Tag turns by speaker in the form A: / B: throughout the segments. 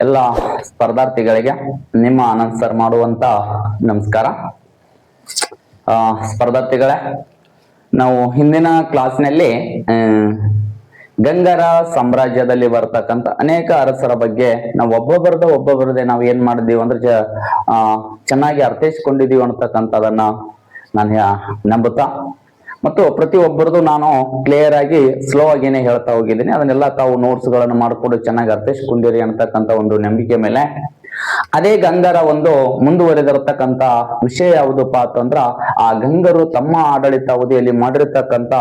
A: ಎಲ್ಲ ಸ್ಪರ್ಧಾರ್ಥಿಗಳಿಗೆ ನಿಮ್ಮ ಆನಂದ್ ಸರ್ ಮಾಡುವಂತ ನಮಸ್ಕಾರ. ಸ್ಪರ್ಧಾರ್ಥಿಗಳೇ, ನಾವು ಹಿಂದಿನ ಕ್ಲಾಸ್ನಲ್ಲಿ ಗಂಗರ ಸಾಮ್ರಾಜ್ಯದಲ್ಲಿ ಬರ್ತಕ್ಕಂಥ ಅನೇಕ ಅರಸರ ಬಗ್ಗೆ ನಾವು ಒಬ್ಬೊಬ್ಬರದೇ ನಾವು ಏನ್ ಮಾಡಿದೀವಿ ಅಂದ್ರೆ ಚೆನ್ನಾಗಿ ಅರ್ಥೈಸ್ಕೊಂಡಿದೀವಿ ಅಂತಕ್ಕಂಥದನ್ನ ನಾನು ನಂಬುತ್ತಾ ಮತ್ತು ಪ್ರತಿಯೊಬ್ಬರದು ನಾನು ಕ್ಲಿಯರ್ ಆಗಿ ಸ್ಲೋ ಆಗಿನೇ ಹೇಳ್ತಾ ಹೋಗಿದ್ದೀನಿ. ಅದನ್ನೆಲ್ಲ ತಾವು ನೋಟ್ಸ್ ಗಳನ್ನು ಮಾಡಿಕೊಂಡು ಚೆನ್ನಾಗಿ ಅರ್ಥೈಸ್ಕೊಂಡಿರಿ ಅಂತಕ್ಕಂಥ ಒಂದು ನಂಬಿಕೆ ಮೇಲೆ ಅದೇ ಗಂಗರ ಒಂದು ಮುಂದುವರೆದಿರತಕ್ಕಂತ ವಿಷಯ ಯಾವುದಪ್ಪ ಅಂತಂದ್ರ ಆ ಗಂಗರು ತಮ್ಮ ಆಡಳಿತ ಅವಧಿಯಲ್ಲಿ ಮಾಡಿರ್ತಕ್ಕಂಥ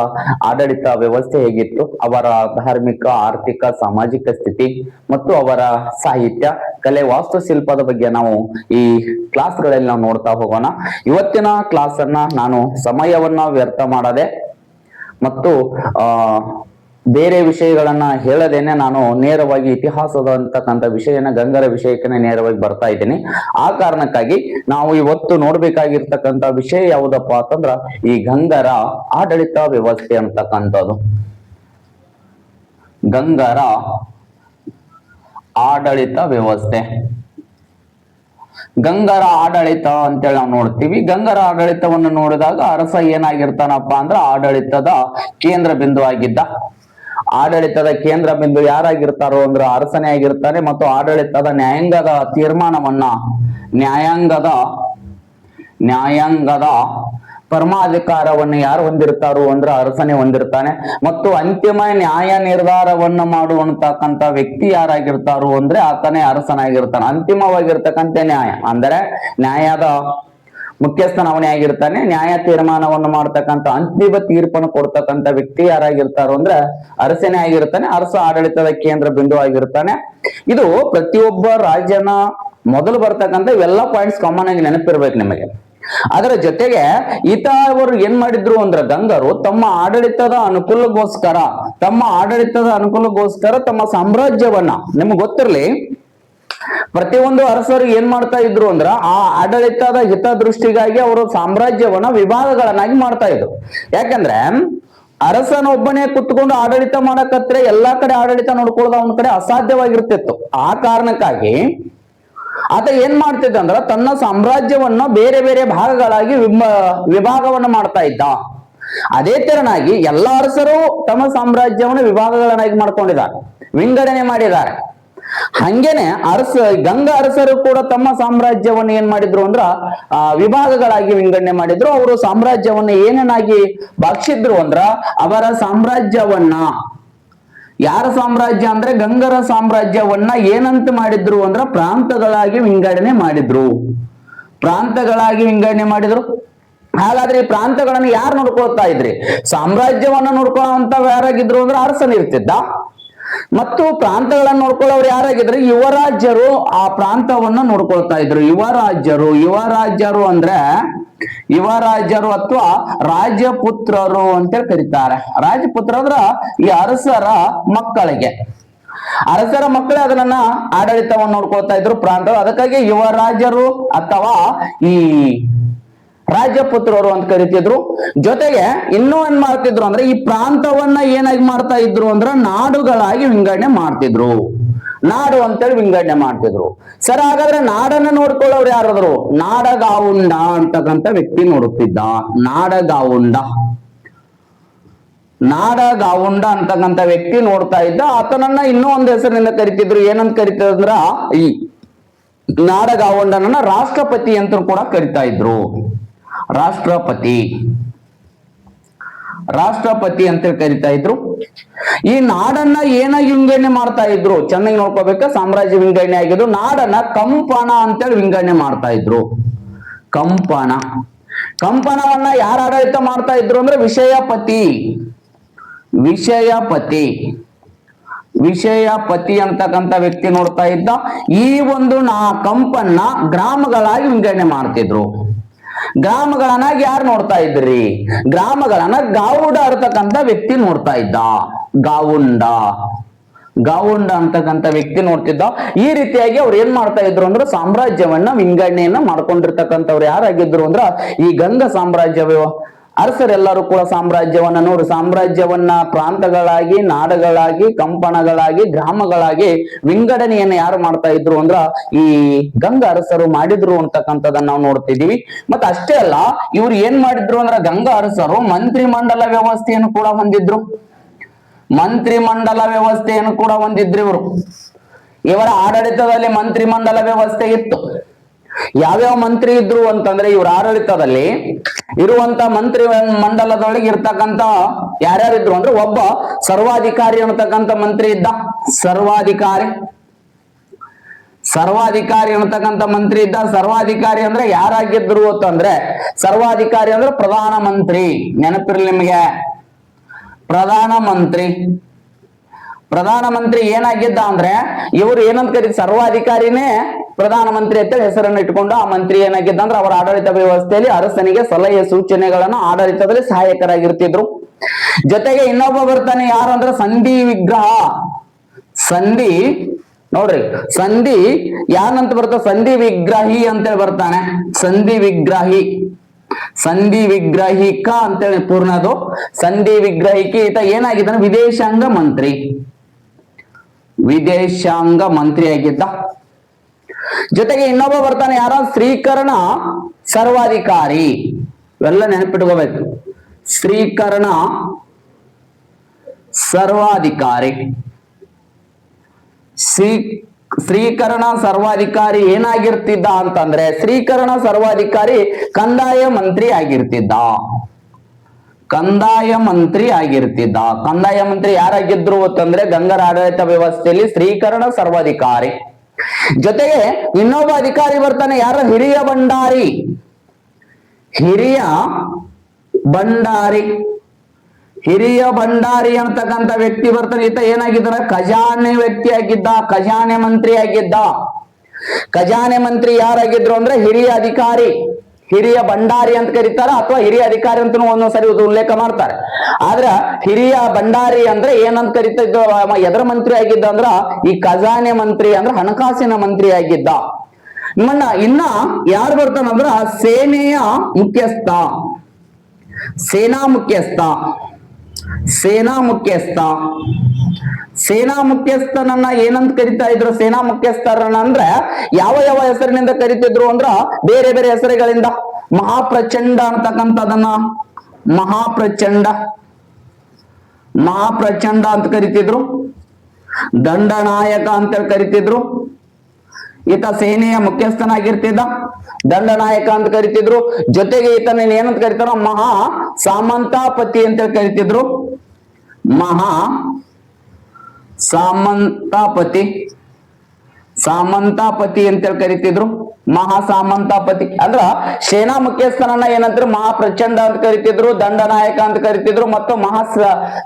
A: ಆಡಳಿತ ವ್ಯವಸ್ಥೆ ಹೇಗಿತ್ತು, ಅವರ ಧಾರ್ಮಿಕ, ಆರ್ಥಿಕ, ಸಾಮಾಜಿಕ ಸ್ಥಿತಿ ಮತ್ತು ಅವರ ಸಾಹಿತ್ಯ, ಕಲೆ, ವಾಸ್ತುಶಿಲ್ಪದ ಬಗ್ಗೆ ನಾವು ಈ ಕ್ಲಾಸ್ಗಳಲ್ಲಿ ನಾವು ನೋಡ್ತಾ ಹೋಗೋಣ. ಇವತ್ತಿನ ಕ್ಲಾಸ್ ಅನ್ನ ನಾನು ಸಮಯವನ್ನ ವ್ಯರ್ಥ ಮಾಡದೆ ಮತ್ತು ಬೇರೆ ವಿಷಯಗಳನ್ನ ಹೇಳದೇನೆ ನಾನು ನೇರವಾಗಿ ಇತಿಹಾಸದ ಅಂತಕ್ಕಂಥ ವಿಷಯನ ಗಂಗರ ವಿಷಯಕ್ಕೆ ನೇರವಾಗಿ ಬರ್ತಾ ಇದ್ದೀನಿ. ಆ ಕಾರಣಕ್ಕಾಗಿ ನಾವು ಇವತ್ತು ನೋಡ್ಬೇಕಾಗಿರ್ತಕ್ಕಂಥ ವಿಷಯ ಯಾವುದಪ್ಪ ಅಂತಂದ್ರ ಈ ಗಂಗರ ಆಡಳಿತ ವ್ಯವಸ್ಥೆ ಅಂತಕ್ಕಂಥದ್ದು. ಗಂಗರ ಆಡಳಿತ ವ್ಯವಸ್ಥೆ, ಗಂಗರ ಆಡಳಿತ ಅಂತೇಳಿ ನಾವು ನೋಡ್ತೀವಿ. ಗಂಗರ ಆಡಳಿತವನ್ನು ನೋಡಿದಾಗ ಅರಸ ಏನಾಗಿರ್ತಾನಪ್ಪ ಅಂದ್ರ ಆಡಳಿತದ ಕೇಂದ್ರ ಬಿಂದು ಆಗಿದ್ದ. ಆಡಳಿತದ ಕೇಂದ್ರ ಬಿಂದು ಯಾರಾಗಿರ್ತಾರೋ ಅಂದ್ರೆ ಅರಸನೇ ಆಗಿರ್ತಾನೆ ಮತ್ತು ಆಡಳಿತದ ನ್ಯಾಯಾಂಗದ ತೀರ್ಮಾನವನ್ನ ನ್ಯಾಯಾಂಗದ ಪರಮಾಧಿಕಾರವನ್ನು ಯಾರು ಹೊಂದಿರ್ತಾರೋ ಅಂದ್ರೆ ಅರಸನೇ ಹೊಂದಿರ್ತಾನೆ ಮತ್ತು ಅಂತಿಮ ನ್ಯಾಯ ನಿರ್ಧಾರವನ್ನು ಮಾಡುವಂತಕ್ಕಂಥ ವ್ಯಕ್ತಿ ಯಾರಾಗಿರ್ತಾರೋ ಅಂದ್ರೆ ಆತನೇ ಅರಸನಾಗಿರ್ತಾನೆ. ಅಂತಿಮವಾಗಿರ್ತಕ್ಕಂಥ ನ್ಯಾಯ ಅಂದರೆ ನ್ಯಾಯದ ಮುಖ್ಯಸ್ಥನ ಅವನೇ ಆಗಿರ್ತಾನೆ. ನ್ಯಾಯ ತೀರ್ಮಾನವನ್ನು ಮಾಡ್ತಕ್ಕಂಥ ಅಂತಿಮ ತೀರ್ಪನ್ನು ಕೊಡ್ತಕ್ಕಂಥ ವ್ಯಕ್ತಿ ಯಾರಾಗಿರ್ತಾರೋ ಅಂದ್ರೆ ಅರಸನೇ ಆಗಿರ್ತಾನೆ. ಅರಸ ಆಡಳಿತದ ಕೇಂದ್ರ ಬಿಂದು ಆಗಿರ್ತಾನೆ. ಇದು ಪ್ರತಿಯೊಬ್ಬ ರಾಜ್ಯನ ಮೊದಲು ಬರ್ತಕ್ಕಂಥ ಇವೆಲ್ಲ ಪಾಯಿಂಟ್ಸ್ ಕಾಮನ್ ಆಗಿ ನೆನಪಿರ್ಬೇಕು ನಿಮಗೆ. ಅದರ ಜೊತೆಗೆ ಅವರು ಏನ್ ಮಾಡಿದ್ರು ಅಂದ್ರೆ ಗಂಗರು ತಮ್ಮ ಆಡಳಿತದ ಅನುಕೂಲಗೋಸ್ಕರ ತಮ್ಮ ಸಾಮ್ರಾಜ್ಯವನ್ನ, ನಿಮ್ಗೆ ಗೊತ್ತಿರ್ಲಿ, ಪ್ರತಿಯೊಂದು ಅರಸರು ಏನ್ ಮಾಡ್ತಾ ಇದ್ರು ಅಂದ್ರ ಆ ಆಡಳಿತದ ಹಿತದೃಷ್ಟಿಗಾಗಿ ಅವರು ಸಾಮ್ರಾಜ್ಯವನ್ನ ವಿಭಾಗಗಳನ್ನಾಗಿ ಮಾಡ್ತಾ ಇದ್ರು. ಯಾಕಂದ್ರೆ ಅರಸನೊಬ್ಬನೇ ಕುತ್ಕೊಂಡು ಆಡಳಿತ ಮಾಡಕತ್ರೆ ಎಲ್ಲಾ ಕಡೆ ಆಡಳಿತ ನೋಡ್ಕೊಳ್ಳೋದು ಅವನ ಕಡೆ ಅಸಾಧ್ಯವಾಗಿರ್ತಿತ್ತು. ಆ ಕಾರಣಕ್ಕಾಗಿ ಆತ ಏನ್ ಮಾಡ್ತಿದ್ದ ಅಂದ್ರ ತನ್ನ ಸಾಮ್ರಾಜ್ಯವನ್ನ ಬೇರೆ ಬೇರೆ ಭಾಗಗಳಾಗಿ ವಿಭಾಗವನ್ನು ಮಾಡ್ತಾ ಇದ್ದ. ಅದೇ ತೆರನಾಗಿ ಎಲ್ಲ ಅರಸರು ತಮ್ಮ ಸಾಮ್ರಾಜ್ಯವನ್ನು ವಿಭಾಗಗಳನ್ನಾಗಿ ಮಾಡ್ಕೊಂಡಿದ್ದಾರೆ, ವಿಂಗಡಣೆ ಮಾಡಿದ್ದಾರೆ. ಹಂಗೇನೆ ಗಂಗಾ ಅರಸರು ಕೂಡ ತಮ್ಮ ಸಾಮ್ರಾಜ್ಯವನ್ನು ಏನ್ ಮಾಡಿದ್ರು ಅಂದ್ರ ವಿಭಾಗಗಳಾಗಿ ವಿಂಗಡಣೆ ಮಾಡಿದ್ರು. ಅವರು ಸಾಮ್ರಾಜ್ಯವನ್ನ ಏನೇನಾಗಿ ಭಾಗಿಸಿದ್ರು ಅಂದ್ರ ಅವರ ಸಾಮ್ರಾಜ್ಯವನ್ನ, ಯಾರ ಸಾಮ್ರಾಜ್ಯ ಅಂದ್ರೆ ಗಂಗರ ಸಾಮ್ರಾಜ್ಯವನ್ನ ಏನಂತ ಮಾಡಿದ್ರು ಅಂದ್ರ ಪ್ರಾಂತಗಳಾಗಿ ವಿಂಗಡಣೆ ಮಾಡಿದ್ರು. ಹಾಗಾದ್ರೆ ಈ ಪ್ರಾಂತಗಳನ್ನ ಯಾರು ನೋಡ್ಕೊಳ್ತಾ ಇದ್ರಿ? ಸಾಮ್ರಾಜ್ಯವನ್ನ ನೋಡ್ಕೊಳ್ಳುವಂತ ಯಾರಾಗಿದ್ರು ಅಂದ್ರೆ ಅರಸನ ಇರ್ತಿದ್ದ. ಮತ್ತು ಪ್ರಾಂತಗಳನ್ನ ನೋಡ್ಕೊಳ್ಳೋರು ಯಾರಾಗಿದ್ರು? ಯುವರಾಜ್ಯರು ಆ ಪ್ರಾಂತವನ್ನ ನೋಡ್ಕೊಳ್ತಾ ಇದ್ರು. ಯುವರಾಜ್ಯರು ಅಂದ್ರೆ ಯುವರಾಜ್ಯರು ಅಥವಾ ರಾಜಪುತ್ರರು ಅಂತೇಳಿ ಕರೀತಾರೆ. ರಾಜಪುತ್ರ ಅಂದ್ರ ಈ ಅರಸರ ಮಕ್ಕಳೇ ಅದನ್ನ ಆಡಳಿತವನ್ನು ನೋಡ್ಕೊಳ್ತಾ ಇದ್ರು ಪ್ರಾಂತ. ಅದಕ್ಕಾಗಿ ಯುವರಾಜರು ಅಥವಾ ಈ ರಾಜಪುತ್ರರು ಅಂತ ಕರಿತಿದ್ರು. ಜೊತೆಗೆ ಇನ್ನೂ ಏನ್ ಮಾಡ್ತಿದ್ರು ಅಂದ್ರೆ ಈ ಪ್ರಾಂತವನ್ನ ಏನಾಗಿ ಮಾಡ್ತಾ ಇದ್ರು ಅಂದ್ರ ನಾಡುಗಳಾಗಿ ವಿಂಗಡಣೆ ಮಾಡ್ತಿದ್ರು. ನಾಡು ಅಂತೇಳಿ ವಿಂಗಡಣೆ ಮಾಡ್ತಿದ್ರು. ಸರ್, ಹಾಗಾದ್ರೆ ನಾಡನ್ನ ನೋಡ್ಕೊಳ್ಳೋರು ಯಾರಾದ್ರು? ನಾಡಗಾವುಂಡ ಅಂತಕ್ಕಂಥ ವ್ಯಕ್ತಿ ನೋಡುತ್ತಿದ್ದ. ನಾಡಗಾವುಂಡ ಅಂತಕ್ಕಂಥ ವ್ಯಕ್ತಿ ನೋಡ್ತಾ ಇದ್ದ. ಆತನನ್ನ ಇನ್ನೂ ಒಂದು ಹೆಸರಿನಿಂದ ಕರಿತಿದ್ರು. ಏನಂತ ಕರಿತಿದ್ರ? ಈ ನಾಡಗಾವುಂಡನನ್ನ ರಾಷ್ಟ್ರಪತಿ ಅಂತ ಕೂಡ ಕರಿತಾ ಇದ್ರು. ರಾಷ್ಟ್ರಪತಿ ಅಂತ ಕರಿತಾ ಇದ್ರು. ಈ ನಾಡನ್ನ ಏನಾಗಿ ವಿಂಗಡಣೆ ಮಾಡ್ತಾ ಇದ್ರು? ಚೆನ್ನಾಗಿ ನೋಡ್ಕೋಬೇಕ. ಸಾಮ್ರಾಜ್ಯ ವಿಂಗಡಣೆ ಆಗಿದ್ರು. ನಾಡನ್ನ ಕಂಪನ ಅಂತೇಳಿ ವಿಂಗಡಣೆ ಮಾಡ್ತಾ ಇದ್ರು. ಕಂಪನವನ್ನ ಯಾರು ಆಡಳಿತ ಮಾಡ್ತಾ ಇದ್ರು ಅಂದ್ರೆ ವಿಷಯಪತಿ ಅಂತಕ್ಕಂಥ ವ್ಯಕ್ತಿ ನೋಡ್ತಾ ಇದ್ದ. ಈ ಒಂದು ಕಂಪನ್ನ ಗ್ರಾಮಗಳಾಗಿ ವಿಂಗಡಣೆ ಮಾಡ್ತಿದ್ರು. ಗ್ರಾಮಗಳನ್ನಾಗಿ ಯಾರು ನೋಡ್ತಾ ಇದ್ರಿ? ಗ್ರಾಮಗಳನ್ನ ಗಾವುಂಡ ಇರತಕ್ಕಂಥ ವ್ಯಕ್ತಿ ನೋಡ್ತಾ ಇದ್ದ. ಗಾವುಂಡ ಅಂತಕ್ಕಂಥ ವ್ಯಕ್ತಿ ನೋಡ್ತಿದ್ದ. ಈ ರೀತಿಯಾಗಿ ಅವ್ರು ಏನ್ ಮಾಡ್ತಾ ಇದ್ರು ಅಂದ್ರೆ ಸಾಮ್ರಾಜ್ಯವನ್ನ ವಿಂಗಡಣೆಯನ್ನ ಮಾಡ್ಕೊಂಡಿರ್ತಕ್ಕಂಥವ್ರು ಯಾರಾಗಿದ್ರು ಅಂದ್ರ ಈ ಗಂಗ ಸಾಮ್ರಾಜ್ಯ ಅರಸರೆಲ್ಲರೂ ಕೂಡ ಸಾಮ್ರಾಜ್ಯವನ್ನ ನೋಡಿ, ಸಾಮ್ರಾಜ್ಯವನ್ನ ಪ್ರಾಂತಗಳಾಗಿ, ನಾಡುಗಳಾಗಿ, ಕಂಪನಗಳಾಗಿ, ಗ್ರಾಮಗಳಾಗಿ ವಿಂಗಡಣೆಯನ್ನ ಯಾರು ಮಾಡ್ತಾ ಇದ್ರು ಅಂದ್ರ ಈ ಗಂಗ ಅರಸರು ಮಾಡಿದ್ರು ಅಂತಕ್ಕಂಥದನ್ನ ನಾವು ನೋಡ್ತಿದೀವಿ. ಮತ್ತೆ ಅಷ್ಟೇ ಅಲ್ಲ, ಇವ್ರು ಏನ್ ಮಾಡಿದ್ರು ಅಂದ್ರ ಗಂಗ ಅರಸರು ಮಂತ್ರಿ ಮಂಡಲ ವ್ಯವಸ್ಥೆಯನ್ನು ಕೂಡ ಹೊಂದಿದ್ರು. ಮಂತ್ರಿ ಮಂಡಲ ವ್ಯವಸ್ಥೆಯನ್ನು ಕೂಡ ಹೊಂದಿದ್ರು ಇವರು. ಇವರ ಆಡಳಿತದಲ್ಲಿ ಮಂತ್ರಿ ಮಂಡಲ ವ್ಯವಸ್ಥೆ ಇತ್ತು. ಯಾವ್ಯಾವ ಮಂತ್ರಿ ಇದ್ರು ಅಂತಂದ್ರೆ ಇವ್ರ ಆಡಳಿತದಲ್ಲಿ ಇರುವಂತ ಮಂತ್ರಿ ಮಂಡಲದೊಳಗೆ ಇರ್ತಕ್ಕಂತ ಯಾರ್ಯಾರಿದ್ರು ಅಂದ್ರೆ ಒಬ್ಬ ಸರ್ವಾಧಿಕಾರಿ ಅನ್ನತಕ್ಕಂಥ ಮಂತ್ರಿ ಇದ್ದ. ಸರ್ವಾಧಿಕಾರಿ ಅನ್ನತಕ್ಕಂಥ ಮಂತ್ರಿ ಇದ್ದ. ಸರ್ವಾಧಿಕಾರಿ ಅಂದ್ರೆ ಯಾರಾಗಿದ್ರು ಅಂತಂದ್ರೆ, ಸರ್ವಾಧಿಕಾರಿ ಅಂದ್ರೆ ಪ್ರಧಾನ ಮಂತ್ರಿ. ನೆನಪಿರ್ಲಿ ನಿಮಗೆ, ಪ್ರಧಾನ ಮಂತ್ರಿ ಏನಾಗಿದ್ದ ಅಂದ್ರೆ ಇವರು ಏನಂತ ಕರೀತಾರೆ, ಸರ್ವಾಧಿಕಾರಿನೇ ಪ್ರಧಾನ ಮಂತ್ರಿ ಅಂತ ಹೆಸರನ್ನು ಇಟ್ಕೊಂಡು ಆ ಮಂತ್ರಿ ಏನಾಗಿದ್ದ ಅಂದ್ರೆ ಅವರ ಆಡಳಿತ ವ್ಯವಸ್ಥೆಯಲ್ಲಿ ಅರಸನಿಗೆ ಸಲಹೆ ಸೂಚನೆಗಳನ್ನು ಆಡಳಿತದಲ್ಲಿ ಸಹಾಯಕರಾಗಿರ್ತಿದ್ರು. ಜೊತೆಗೆ ಇನ್ನೊಬ್ಬ ಬರ್ತಾನೆ, ಯಾರು ಅಂದ್ರೆ ಸಂಧಿ ವಿಗ್ರಹ. ನೋಡ್ರಿ, ಸಂಧಿ ಯಾನಂತ ಬರ್ತಾನೆ, ಸಂಧಿ ವಿಗ್ರಹಿ ಅಂತೇಳಿ ಬರ್ತಾನೆ. ಸಂಧಿ ವಿಗ್ರಹಿಕ ಅಂತೇಳಿ ಪೂರ್ಣದು. ಸಂಧಿ ವಿಗ್ರಹಿಕೆ. ಈತ ಏನಾಗಿದ್ದಾನೆ, ವಿದೇಶಾಂಗ ಮಂತ್ರಿ ಆಗಿದ್ದ. ಜೊತೆಗೆ ಇನ್ನೊಬ್ಬ ಬರ್ತಾನೆ, ಯಾರ, ಶ್ರೀಕರಣ ಸರ್ವಾಧಿಕಾರಿ. ಇವೆಲ್ಲ ನೆನಪಿಟ್ಕೋಬೇಕು. ಶ್ರೀಕರಣ ಸರ್ವಾಧಿಕಾರಿ ಏನಾಗಿರ್ತಿದ್ದ ಅಂತಂದ್ರೆ, ಶ್ರೀಕರಣ ಸರ್ವಾಧಿಕಾರಿ ಕಂದಾಯ ಮಂತ್ರಿ ಆಗಿರ್ತಿದ್ದ. ಕಂದಾಯ ಮಂತ್ರಿ ಯಾರಾಗಿದ್ರು ಅಂತಂದ್ರೆ ಗಂಗರ ಆಡಳಿತ ವ್ಯವಸ್ಥೆಯಲ್ಲಿ ಶ್ರೀಕರಣ ಸರ್ವಾಧಿಕಾರಿ. ಜೊತೆಗೆ ಇನ್ನೊಬ್ಬ ಅಧಿಕಾರಿ ಬರ್ತಾನೆ, ಯಾರ, ಹಿರಿಯ ಭಂಡಾರಿ ಅಂತಕ್ಕಂಥ ವ್ಯಕ್ತಿ ಬರ್ತಾನೆ. ಈತ ಏನಾಗಿದ್ದಾನೆ, ಖಜಾನೆ ಮಂತ್ರಿ ಆಗಿದ್ದ. ಖಜಾನೆ ಮಂತ್ರಿ ಯಾರಾಗಿದ್ರು ಅಂದ್ರೆ ಹಿರಿಯ ಭಂಡಾರಿ ಅಂತ ಕರೀತಾರ, ಅಥವಾ ಹಿರಿಯ ಅಧಿಕಾರಿ ಅಂತ ಒಂದೊಂದ್ಸರಿ ಉಲ್ಲೇಖ ಮಾಡ್ತಾರೆ. ಆದ್ರ ಹಿರಿಯ ಭಂಡಾರಿ ಅಂದ್ರೆ ಏನಂತ ಕರಿತಾ ಇದ್ರು, ಎದರ ಮಂತ್ರಿ ಆಗಿದ್ದ ಅಂದ್ರ ಈ ಖಜಾನೆ ಮಂತ್ರಿ ಅಂದ್ರೆ ಹಣಕಾಸಿನ ಮಂತ್ರಿ ಆಗಿದ್ದ. ಇನ್ನ ಯಾರು ಬರ್ತಾನಂದ್ರ ಸೇನೆಯ ಮುಖ್ಯಸ್ಥ. ಸೇನಾ ಮುಖ್ಯಸ್ಥನನ್ನ ಏನಂತ ಕರಿತಾ ಇದ್ರು, ಸೇನಾ ಮುಖ್ಯಸ್ಥರನ್ನ ಅಂದ್ರೆ ಯಾವ ಹೆಸರಿನಿಂದ ಕರಿತಿದ್ರು ಅಂದ್ರ ಬೇರೆ ಬೇರೆ ಹೆಸರುಗಳಿಂದ. ಮಹಾಪ್ರಚಂಡ ಅಂತಕ್ಕಂಥದನ್ನ ಮಹಾಪ್ರಚಂಡ ಅಂತ ಕರಿತಿದ್ರು. ದಂಡನಾಯಕ ಅಂತ ಕರಿತಿದ್ರು. ಈತ ಸೇನೆಯ ಮುಖ್ಯಸ್ಥನಾಗಿರ್ತಿದ್ದ. ದಂಡನಾಯಕ ಅಂತ ಕರಿತಿದ್ರು. ಜೊತೆಗೆ ಈತನ ಏನಂತ ಕರಿತಾರ, ಮಹಾ ಸಾಮಂತಾಪತಿ ಅಂತ ಕರಿತಿದ್ರು. ಸಾಮಂತಾಪತಿ ಅಂತೇಳಿ ಕರಿತಿದ್ರು. ಮಹಾ ಸಾಮಂತಾಪತಿ ಅಂದ್ರ ಸೇನಾ ಮುಖ್ಯಸ್ಥನನ್ನ ಏನಂದ್ರೆ ಮಹಾಪ್ರಚಂಡ ಅಂತ ಕರಿತಿದ್ರು, ದಂಡನಾಯಕ ಅಂತ ಕರಿತಿದ್ರು, ಮತ್ತು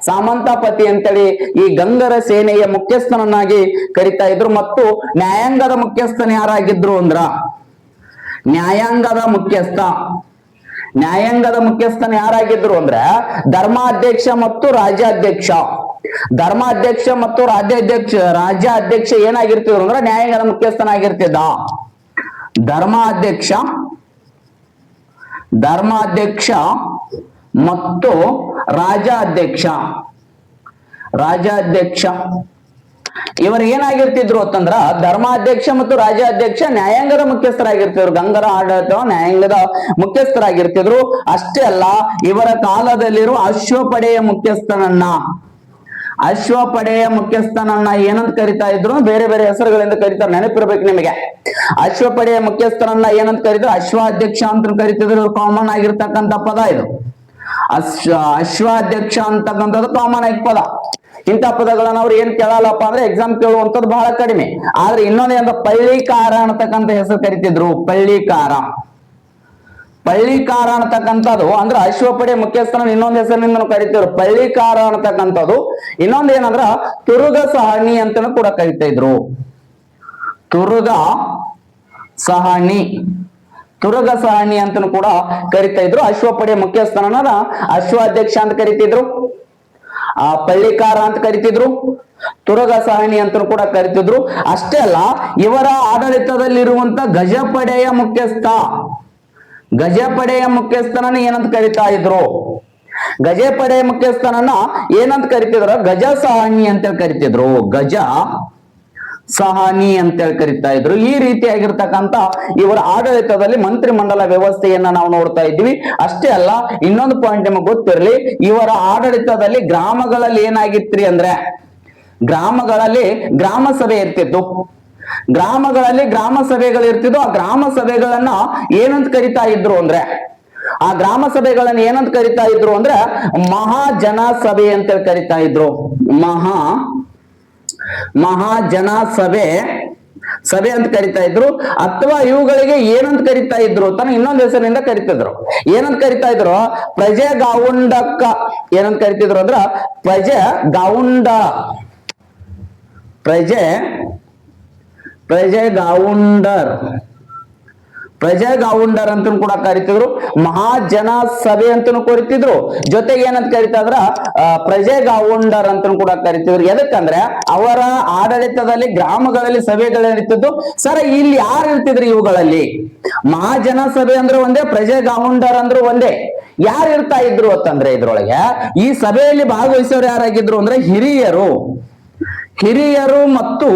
A: ಸಾಮಂತಾಪತಿ ಅಂತೇಳಿ ಈ ಗಂಗರ ಸೇನೆಯ ಮುಖ್ಯಸ್ಥನನ್ನಾಗಿ ಕರಿತಾ ಇದ್ರು. ಮತ್ತು ನ್ಯಾಯಾಂಗದ ಮುಖ್ಯಸ್ಥನ ಯಾರಾಗಿದ್ರು ಅಂದ್ರ, ನ್ಯಾಯಾಂಗದ ಮುಖ್ಯಸ್ಥನ ಯಾರಾಗಿದ್ರು ಅಂದ್ರೆ ಧರ್ಮಾಧ್ಯಕ್ಷ ಮತ್ತು ರಾಜ್ಯಾಧ್ಯಕ್ಷ. ರಾಜ್ಯಾಧ್ಯಕ್ಷ ಏನಾಗಿರ್ತಿದ್ರು ಅಂದ್ರೆ ನ್ಯಾಯಾಂಗದ ಮುಖ್ಯಸ್ಥನಾಗಿರ್ತಿದ್ದ. ಧರ್ಮಾಧ್ಯಕ್ಷ ಮತ್ತು ರಾಜ್ಯಾಧ್ಯಕ್ಷ ಇವರು ಏನಾಗಿರ್ತಿದ್ರು ಅಂತಂದ್ರ ಧರ್ಮಾಧ್ಯಕ್ಷ ಮತ್ತು ರಾಜ್ಯಾಧ್ಯಕ್ಷ ನ್ಯಾಯಾಂಗದ ಮುಖ್ಯಸ್ಥರಾಗಿರ್ತಿದ್ರು. ಗಂಗರ ಆಡಳಿತ ನ್ಯಾಯಾಂಗದ ಮುಖ್ಯಸ್ಥರಾಗಿರ್ತಿದ್ರು. ಅಷ್ಟೇ ಅಲ್ಲ, ಇವರ ಕಾಲದಲ್ಲಿರುವ ಅಶ್ವಪಡೆಯ ಮುಖ್ಯಸ್ಥನನ್ನ ಏನಂತ ಕರಿತಾ ಇದ್ರು, ಬೇರೆ ಬೇರೆ ಹೆಸರುಗಳಿಂದ ಕರೀತಾರೆ, ನೆನಪಿರ್ಬೇಕು ನಿಮಗೆ. ಅಶ್ವಪಡೆಯ ಮುಖ್ಯಸ್ಥನನ್ನ ಏನಂತ ಕರೀತಾರೆ, ಅಶ್ವಾಧ್ಯಕ್ಷ ಅಂತ ಕರಿತಿದ್ರು. ಕಾಮನ್ ಆಗಿರ್ತಕ್ಕಂಥ ಪದ ಇದು. ಅಶ್ವಾಧ್ಯಕ್ಷ ಅಂತಕ್ಕಂಥದ್ದು ಕಾಮನ್ ಆಗಿ ಪದ. ಇಂಥ ಪದಗಳನ್ನ ಅವ್ರು ಏನ್ ಕೇಳಲ್ಲಪ್ಪ ಅಂದ್ರೆ ಎಕ್ಸಾಮ್ ಕೇಳುವಂಥದ್ದು ಬಹಳ ಕಡಿಮೆ. ಆದ್ರೆ ಇನ್ನೊಂದೇನ, ಪಳ್ಳಿಕಾರ ಅನ್ನತಕ್ಕಂಥ ಹೆಸರು ಕರಿತಿದ್ರು. ಪಳ್ಳಿಕಾರ ಅನ್ನತಕ್ಕಂಥದ್ದು ಅಂದ್ರೆ ಅಶ್ವಪಡೆ ಮುಖ್ಯಸ್ಥನ ಇನ್ನೊಂದು ಹೆಸರಿನಿಂದ ಕರಿತಿದ್ರು, ಪಳ್ಳಿಕಾರ ಅನ್ನತಕ್ಕಂಥದ್ದು. ಇನ್ನೊಂದು ಏನಂದ್ರ ತುರುಗ ಸಹಣಿ ಅಂತ ಕೂಡ ಕರಿತಾ ಇದ್ರು. ತುರುಗ ಸಹಣಿ ಅಂತ ಕೂಡ ಕರಿತಾ ಇದ್ರು. ಅಶ್ವಪಡೆ ಮುಖ್ಯಸ್ಥನ ಅಶ್ವಾಧ್ಯಕ್ಷ ಅಂತ ಕರಿತಿದ್ರು, ಪಳ್ಳಿಕಾರ ಅಂತ ಕರಿತಿದ್ರು, ತುರುಗ ಸಹಣಿ ಅಂತ ಕೂಡ ಕರಿತಿದ್ರು. ಅಷ್ಟೇ ಅಲ್ಲ, ಇವರ ಆಡಳಿತದಲ್ಲಿರುವಂತ ಗಜಪಡೆಯ ಮುಖ್ಯಸ್ಥ ಗಜಪಡೆಯ ಮುಖ್ಯಸ್ಥನನ್ನ ಏನಂತ ಕರಿತಾ ಇದ್ರು? ಗಜಪಡೆಯ ಮುಖ್ಯಸ್ಥನನ್ನ ಏನಂತ ಕರಿತಿದ್ರು? ಗಜ ಸಹಾನಿ ಅಂತ ಕರಿತಿದ್ರು. ಗಜ ಸಹಾನಿ ಅಂತೇಳಿ ಕರಿತಾ ಇದ್ರು. ಈ ರೀತಿಯಾಗಿರ್ತಕ್ಕಂಥ ಇವರ ಆಡಳಿತದಲ್ಲಿ ಮಂತ್ರಿಮಂಡಲ ವ್ಯವಸ್ಥೆಯನ್ನ ನಾವು ನೋಡ್ತಾ ಇದ್ವಿ. ಅಷ್ಟೇ ಅಲ್ಲ, ಇನ್ನೊಂದು ಪಾಯಿಂಟ್ ನಿಮಗೆ ಗೊತ್ತಿರಲಿ, ಇವರ ಆಡಳಿತದಲ್ಲಿ ಗ್ರಾಮಗಳಲ್ಲಿ ಏನಾಗಿತ್ರಿ ಅಂದ್ರೆ, ಗ್ರಾಮಗಳಲ್ಲಿ ಗ್ರಾಮ ಸಭೆ ಇರ್ತಿತ್ತು. ಗ್ರಾಮಗಳಲ್ಲಿ ಗ್ರಾಮ ಸಭೆಗಳು ಇರ್ತಿದ್ವು. ಆ ಗ್ರಾಮ ಸಭೆಗಳನ್ನ ಏನಂತ ಕರಿತಾ ಇದ್ರು ಅಂದ್ರೆ, ಆ ಗ್ರಾಮ ಸಭೆಗಳನ್ನ ಏನಂತ ಕರಿತಾ ಇದ್ರು ಅಂದ್ರೆ ಮಹಾಜನ ಸಭೆ ಅಂತ ಕರಿತಾ ಇದ್ರು. ಮಹಾಜನ ಸಭೆ ಅಂತ ಕರಿತಾ ಇದ್ರು. ಅಥವಾ ಇವುಗಳಿಗೆ ಏನಂತ ಕರಿತಾ ಇದ್ರು ತಾನು ಇನ್ನೊಂದು ಹೆಸರಿನಿಂದ ಕರಿತಿದ್ರು. ಏನಂತ ಕರಿತಾ ಇದ್ರು? ಪ್ರಜೆ ಗಾವುಂಡಕ್ಕ ಏನಂತ ಕರಿತಿದ್ರು ಅಂದ್ರ ಪ್ರಜೆ ಗಾವುಂಡರ್ ಅಂತ ಕೂಡ ಕರಿತಿದ್ರು. ಮಹಾಜನ ಸಭೆ ಅಂತನೂ ಕರಿತಿದ್ರು. ಜೊತೆಗೆ ಏನಂತ ಕರಿತಾ ಇದ್ರ ಪ್ರಜೆ ಗಾವುಂಡರ್ ಅಂತ ಕೂಡ ಕರಿತಿದ್ರು. ಎದಕ್ಕಂದ್ರೆ ಅವರ ಆಡಳಿತದಲ್ಲಿ ಗ್ರಾಮಗಳಲ್ಲಿ ಸಭೆಗಳಿರ್ತಿದ್ದು. ಸರ್, ಇಲ್ಲಿ ಯಾರು ಇರ್ತಿದ್ರು ಇವುಗಳಲ್ಲಿ? ಮಹಾಜನ ಸಭೆ ಅಂದ್ರೆ ಒಂದೇ, ಪ್ರಜೆ ಗಾವುಂಡರ್ ಅಂದ್ರು ಒಂದೇ. ಯಾರು ಇರ್ತಾ ಇದ್ರು ಅಂತಂದ್ರೆ ಇದ್ರೊಳಗೆ ಈ ಸಭೆಯಲ್ಲಿ ಭಾಗವಹಿಸೋರು ಯಾರಾಗಿದ್ರು ಅಂದ್ರೆ ಹಿರಿಯರು ಮತ್ತು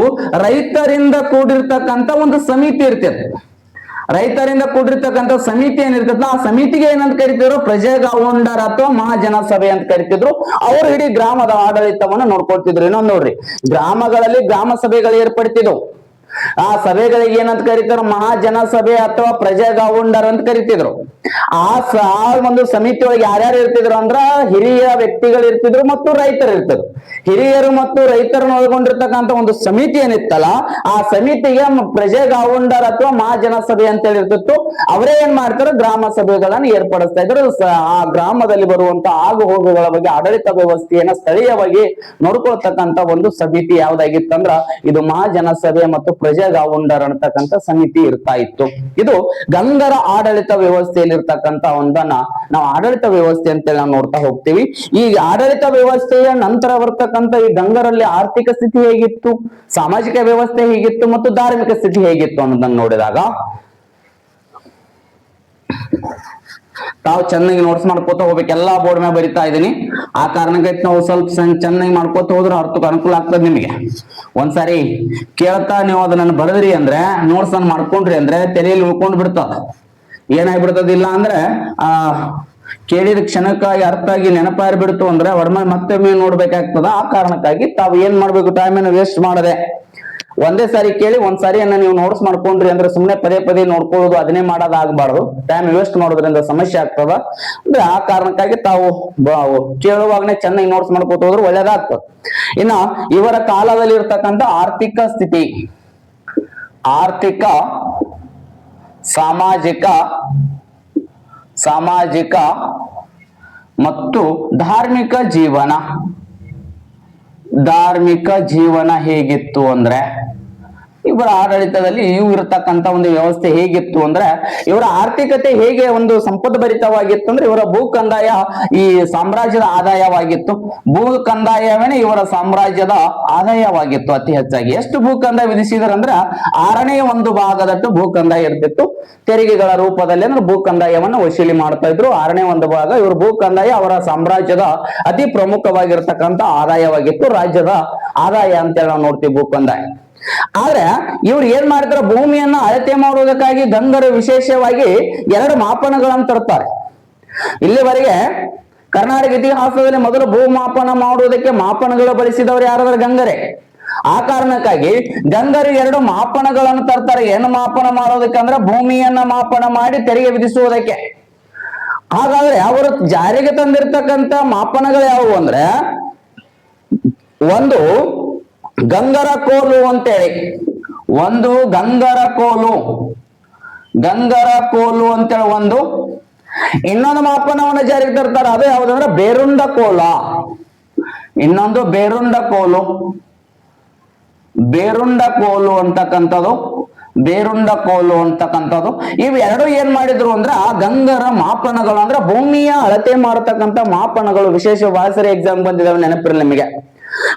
A: ರೈತರಿಂದ ಕೂಡಿರ್ತಕ್ಕಂಥ ಒಂದು ಸಮಿತಿ ಇರ್ತದೆ. ರೈತರಿಂದ ಕೂಡಿರ್ತಕ್ಕಂಥ ಸಮಿತಿ ಏನಿರ್ತದ, ಆ ಸಮಿತಿಗೆ ಏನಂತ ಕರಿತಿದ್ರು? ಪ್ರಜೆ ಗಾವುಂಡರ್ ಅಥವಾ ಮಹಾಜನ ಸಭೆ ಅಂತ ಕರಿತಿದ್ರು. ಅವರು ಇಡೀ ಗ್ರಾಮದ ಆಡಳಿತವನ್ನು ನೋಡ್ಕೊಳ್ತಿದ್ರು. ಇನ್ನೊಂದು ನೋಡ್ರಿ, ಗ್ರಾಮಗಳಲ್ಲಿ ಗ್ರಾಮ ಸಭೆಗಳು ಏರ್ಪಡ್ತಿದ್ವು. ಆ ಸಭೆಗಳಿಗೆ ಏನಂತ ಕರಿತಾರ? ಮಹಾಜನ ಸಭೆ ಅಥವಾ ಪ್ರಜೆ ಗಾವುಂಡರ್ ಅಂತ ಕರಿತಿದ್ರು. ಆ ಒಂದು ಸಮಿತಿ ಒಳಗೆ ಯಾರ್ಯಾರು ಇರ್ತಿದ್ರು ಅಂದ್ರ ಹಿರಿಯ ವ್ಯಕ್ತಿಗಳು ಇರ್ತಿದ್ರು ಮತ್ತು ರೈತರು ಇರ್ತಿದ್ರು. ಹಿರಿಯರು ಮತ್ತು ರೈತರನ್ನು ಒಳಗೊಂಡಿರ್ತಕ್ಕಂಥ ಒಂದು ಸಮಿತಿ ಏನಿತ್ತಲ್ಲ, ಆ ಸಮಿತಿಗೆ ಪ್ರಜೆ ಗಾವುಂಡರ್ ಅಥವಾ ಮಹಾಜನ ಸಭೆ ಅಂತ ಹೇಳಿರ್ತಿತ್ತು. ಅವರೇ ಏನ್ ಮಾಡ್ತಾರೆ? ಗ್ರಾಮ ಸಭೆಗಳನ್ನ ಏರ್ಪಡಿಸ್ತಾ ಇದ್ರು. ಆ ಗ್ರಾಮದಲ್ಲಿ ಬರುವಂತ ಆಗು ಹೋಗುಗಳ ಬಗ್ಗೆ ಆಡಳಿತ ವ್ಯವಸ್ಥೆಯನ್ನ ಸ್ಥಳೀಯವಾಗಿ ನೋಡ್ಕೊಳ್ತಕ್ಕಂಥ ಒಂದು ಸಮಿತಿ ಯಾವ್ದಾಗಿತ್ತಂದ್ರ ಇದು ಮಹಾಜನ ಸಭೆ ಮತ್ತು ಪ್ರಜೆ ಗಾವುಂಡರ್ ಅಂತಕ್ಕಂಥ ಸಮಿತಿ ಇರ್ತಾ ಇತ್ತು. ಇದು ಗಂಗರ ಆಡಳಿತ ವ್ಯವಸ್ಥೆಯಲ್ಲಿ ಇರ್ತಕ್ಕಂಥ ಒಂದನ್ನ ನಾವು ಆಡಳಿತ ವ್ಯವಸ್ಥೆ ಅಂತೇಳಿ ನಾವು ನೋಡ್ತಾ ಹೋಗ್ತೀವಿ. ಈ ಆಡಳಿತ ವ್ಯವಸ್ಥೆಯ ನಂತರ ಬರ್ತಕ್ಕಂಥ ಈ ಗಂಗರಲ್ಲಿ ಆರ್ಥಿಕ ಸ್ಥಿತಿ ಹೇಗಿತ್ತು, ಸಾಮಾಜಿಕ ವ್ಯವಸ್ಥೆ ಹೇಗಿತ್ತು ಮತ್ತು ಧಾರ್ಮಿಕ ಸ್ಥಿತಿ ಹೇಗಿತ್ತು ಅನ್ನೋದನ್ನ ನೋಡಿದಾಗ ತಾವು ಚೆನ್ನಾಗಿ ನೋಟ್ಸ್ ಮಾಡ್ಕೋತ ಹೋಗ್ಬೇಕು. ಎಲ್ಲಾ ಬೋರ್ಡ್ ಮೇಲೆ ಬರಿತಾ ಇದೀನಿ. ಆ ಕಾರಣಕ್ಕೆ ನಾವು ಸ್ವಲ್ಪ ಚೆನ್ನಾಗಿ ಮಾಡ್ಕೋತ ಹೋದ್ರೆ ಅರ್ಥಕ್ಕೆ ಅನುಕೂಲ ಆಗ್ತದೆ. ನಿಮಗೆ ಒಂದ್ಸಾರಿ ಕೇಳ್ತಾ ನೀವು ಅದನ್ನ ಬರೆದ್ರಿ ಅಂದ್ರೆ, ನೋಟ್ಸ್ ಅನ್ನ ಮಾಡ್ಕೊಂಡ್ರಿ ಅಂದ್ರೆ ತಲೆಯಲ್ಲಿ ಉಳ್ಕೊಂಡ್ ಬಿಡ್ತದ. ಏನಾಗ್ಬಿಡ್ತದ ಇಲ್ಲ ಅಂದ್ರೆ ಕೇಳಿದ ಕ್ಷಣಕ್ಕಾಗಿ ಅರ್ಥ ಆಗಿ ನೆನಪಾರ್ಬಿಡ್ತು ಅಂದ್ರೆ ಹೊರಮೆ ಮತ್ತೊಮ್ಮೆ ನೋಡ್ಬೇಕಾಗ್ತದ. ಆ ಕಾರಣಕ್ಕಾಗಿ ತಾವು ಏನ್ ಮಾಡ್ಬೇಕು, ಟೈಮನ್ನು ವೇಸ್ಟ್ ಮಾಡದೆ ಒಂದೇ ಸಾರಿ ಕೇಳಿ ಒಂದ್ಸಾರಿಯನ್ನ ನೀವು ನೋಟ್ಸ್ ಮಾಡ್ಕೊಂಡ್ರಿ ಅಂದ್ರೆ ಸುಮ್ನೆ ಪದೇ ನೋಡ್ಕೊಳ್ಳೋದು ಅದನ್ನೇ ಮಾಡೋದಾಗಬಾರ್ದು. ಟೈಮ್ ವೇಸ್ಟ್ ಮಾಡೋದ್ರಿಂದ ಸಮಸ್ಯೆ ಆಗ್ತದ. ಅಂದ್ರೆ ಆ ಕಾರಣಕ್ಕಾಗಿ ತಾವು ಕೇಳುವಾಗನೇ ಚೆನ್ನಾಗಿ ನೋಟ್ಸ್ ಮಾಡ್ಕೋತ ಹೋದ್ರೆ ಒಳ್ಳೇದಾಗ್ತದೆ. ಇನ್ನ ಇವರ ಕಾಲದಲ್ಲಿ ಇರ್ತಕ್ಕಂಥ ಆರ್ಥಿಕ ಸ್ಥಿತಿ, ಆರ್ಥಿಕ ಸಾಮಾಜಿಕ ಮತ್ತು ಧಾರ್ಮಿಕ ಜೀವನ ಹೇಗಿತ್ತು ಅಂದ್ರೆ, ಇವರ ಆಡಳಿತದಲ್ಲಿ ಇರತಕ್ಕಂತ ಒಂದು ವ್ಯವಸ್ಥೆ ಹೇಗಿತ್ತು ಅಂದ್ರೆ, ಇವರ ಆರ್ಥಿಕತೆ ಹೇಗೆ ಒಂದು ಸಂಪದ್ಭರಿತವಾಗಿತ್ತು ಅಂದ್ರೆ, ಇವರ ಭೂ ಕಂದಾಯ ಈ ಸಾಮ್ರಾಜ್ಯದ ಆದಾಯವಾಗಿತ್ತು. ಭೂ ಕಂದಾಯವೇನೆ ಇವರ ಸಾಮ್ರಾಜ್ಯದ ಆದಾಯವಾಗಿತ್ತು. ಅತಿ ಹೆಚ್ಚಾಗಿ ಎಷ್ಟು ಭೂ ಕಂದಾಯ ವಿಧಿಸಿದ್ರು ಅಂದ್ರೆ 1/6 ಒಂದು ಭಾಗದಷ್ಟು ಭೂ ಕಂದಾಯ ಇರ್ತಿತ್ತು. ತೆರಿಗೆಗಳ ರೂಪದಲ್ಲಿ ಅಂದ್ರೆ ಭೂ ಕಂದಾಯವನ್ನು ವಸೂಲಿ ಮಾಡ್ತಾ ಇದ್ರು. 1/6 ಒಂದು ಭಾಗ ಇವರು ಭೂ ಕಂದಾಯ ಅವರ ಸಾಮ್ರಾಜ್ಯದ ಅತಿ ಪ್ರಮುಖವಾಗಿರ್ತಕ್ಕಂಥ ಆದಾಯವಾಗಿತ್ತು. ರಾಜ್ಯದ ಆದಾಯ ಅಂತೇಳಿ ನಾವು ನೋಡ್ತೀವಿ ಭೂ ಕಂದಾಯ. ಆದ್ರೆ ಇವ್ರು ಏನ್ ಮಾಡ್ತಾರೆ, ಭೂಮಿಯನ್ನ ಅಳತೆ ಮಾಡುವುದಕ್ಕಾಗಿ ಗಂಗರು ವಿಶೇಷವಾಗಿ 2 ಮಾಪನಗಳನ್ನು ತರ್ತಾರೆ. ಇಲ್ಲಿವರೆಗೆ ಕರ್ನಾಟಕ ಇತಿಹಾಸದಲ್ಲಿ ಮೊದಲು ಭೂ ಮಾಪನ ಮಾಡುವುದಕ್ಕೆ ಮಾಪನಗಳು ಬಳಸಿದವರು ಯಾರಾದ್ರೂ ಗಂಗರೇ. ಆ ಕಾರಣಕ್ಕಾಗಿ ಗಂಗರು 2 ಮಾಪನಗಳನ್ನು ತರ್ತಾರೆ. ಏನು ಮಾಪನ ಮಾಡೋದಕ್ಕೆ ಅಂದ್ರೆ ಭೂಮಿಯನ್ನ ಮಾಪನ ಮಾಡಿ ತೆರಿಗೆ ವಿಧಿಸುವುದಕ್ಕೆ. ಹಾಗಾದ್ರೆ ಅವರು ಜಾರಿಗೆ ತಂದಿರ್ತಕ್ಕಂಥ ಮಾಪನಗಳು ಯಾವುವು ಅಂದ್ರೆ, ಒಂದು ಗಂಗರ ಕೋಲು ಅಂತೇಳಿ, ಗಂಗರ ಕೋಲು ಅಂತೇಳಿ ಒಂದು. ಇನ್ನೊಂದು ಮಾಪನವನ್ನು ಜಾರಿಗೆ ತರ್ತಾರೆ. ಅದು ಯಾವುದಂದ್ರೆ ಬೇರುಂಡ ಕೋಲ. ಇನ್ನೊಂದು ಬೇರುಂಡ ಕೋಲು ಅಂತಕ್ಕಂಥದ್ದು. ಇವೆರಡು ಏನ್ ಮಾಡಿದ್ರು ಅಂದ್ರೆ, ಆ ಗಂಗರ ಮಾಪನಗಳು ಅಂದ್ರೆ ಭೂಮಿಯ ಅಳತೆ ಮಾಡತಕ್ಕಂಥ ಮಾಪನಗಳು. ವಿಶೇಷ ವಾಸರಿ ಎಕ್ಸಾಮ್ ಬಂದಿದ್ದಾವೆ, ನೆನಪಿರಲಿ ನಿಮಗೆ.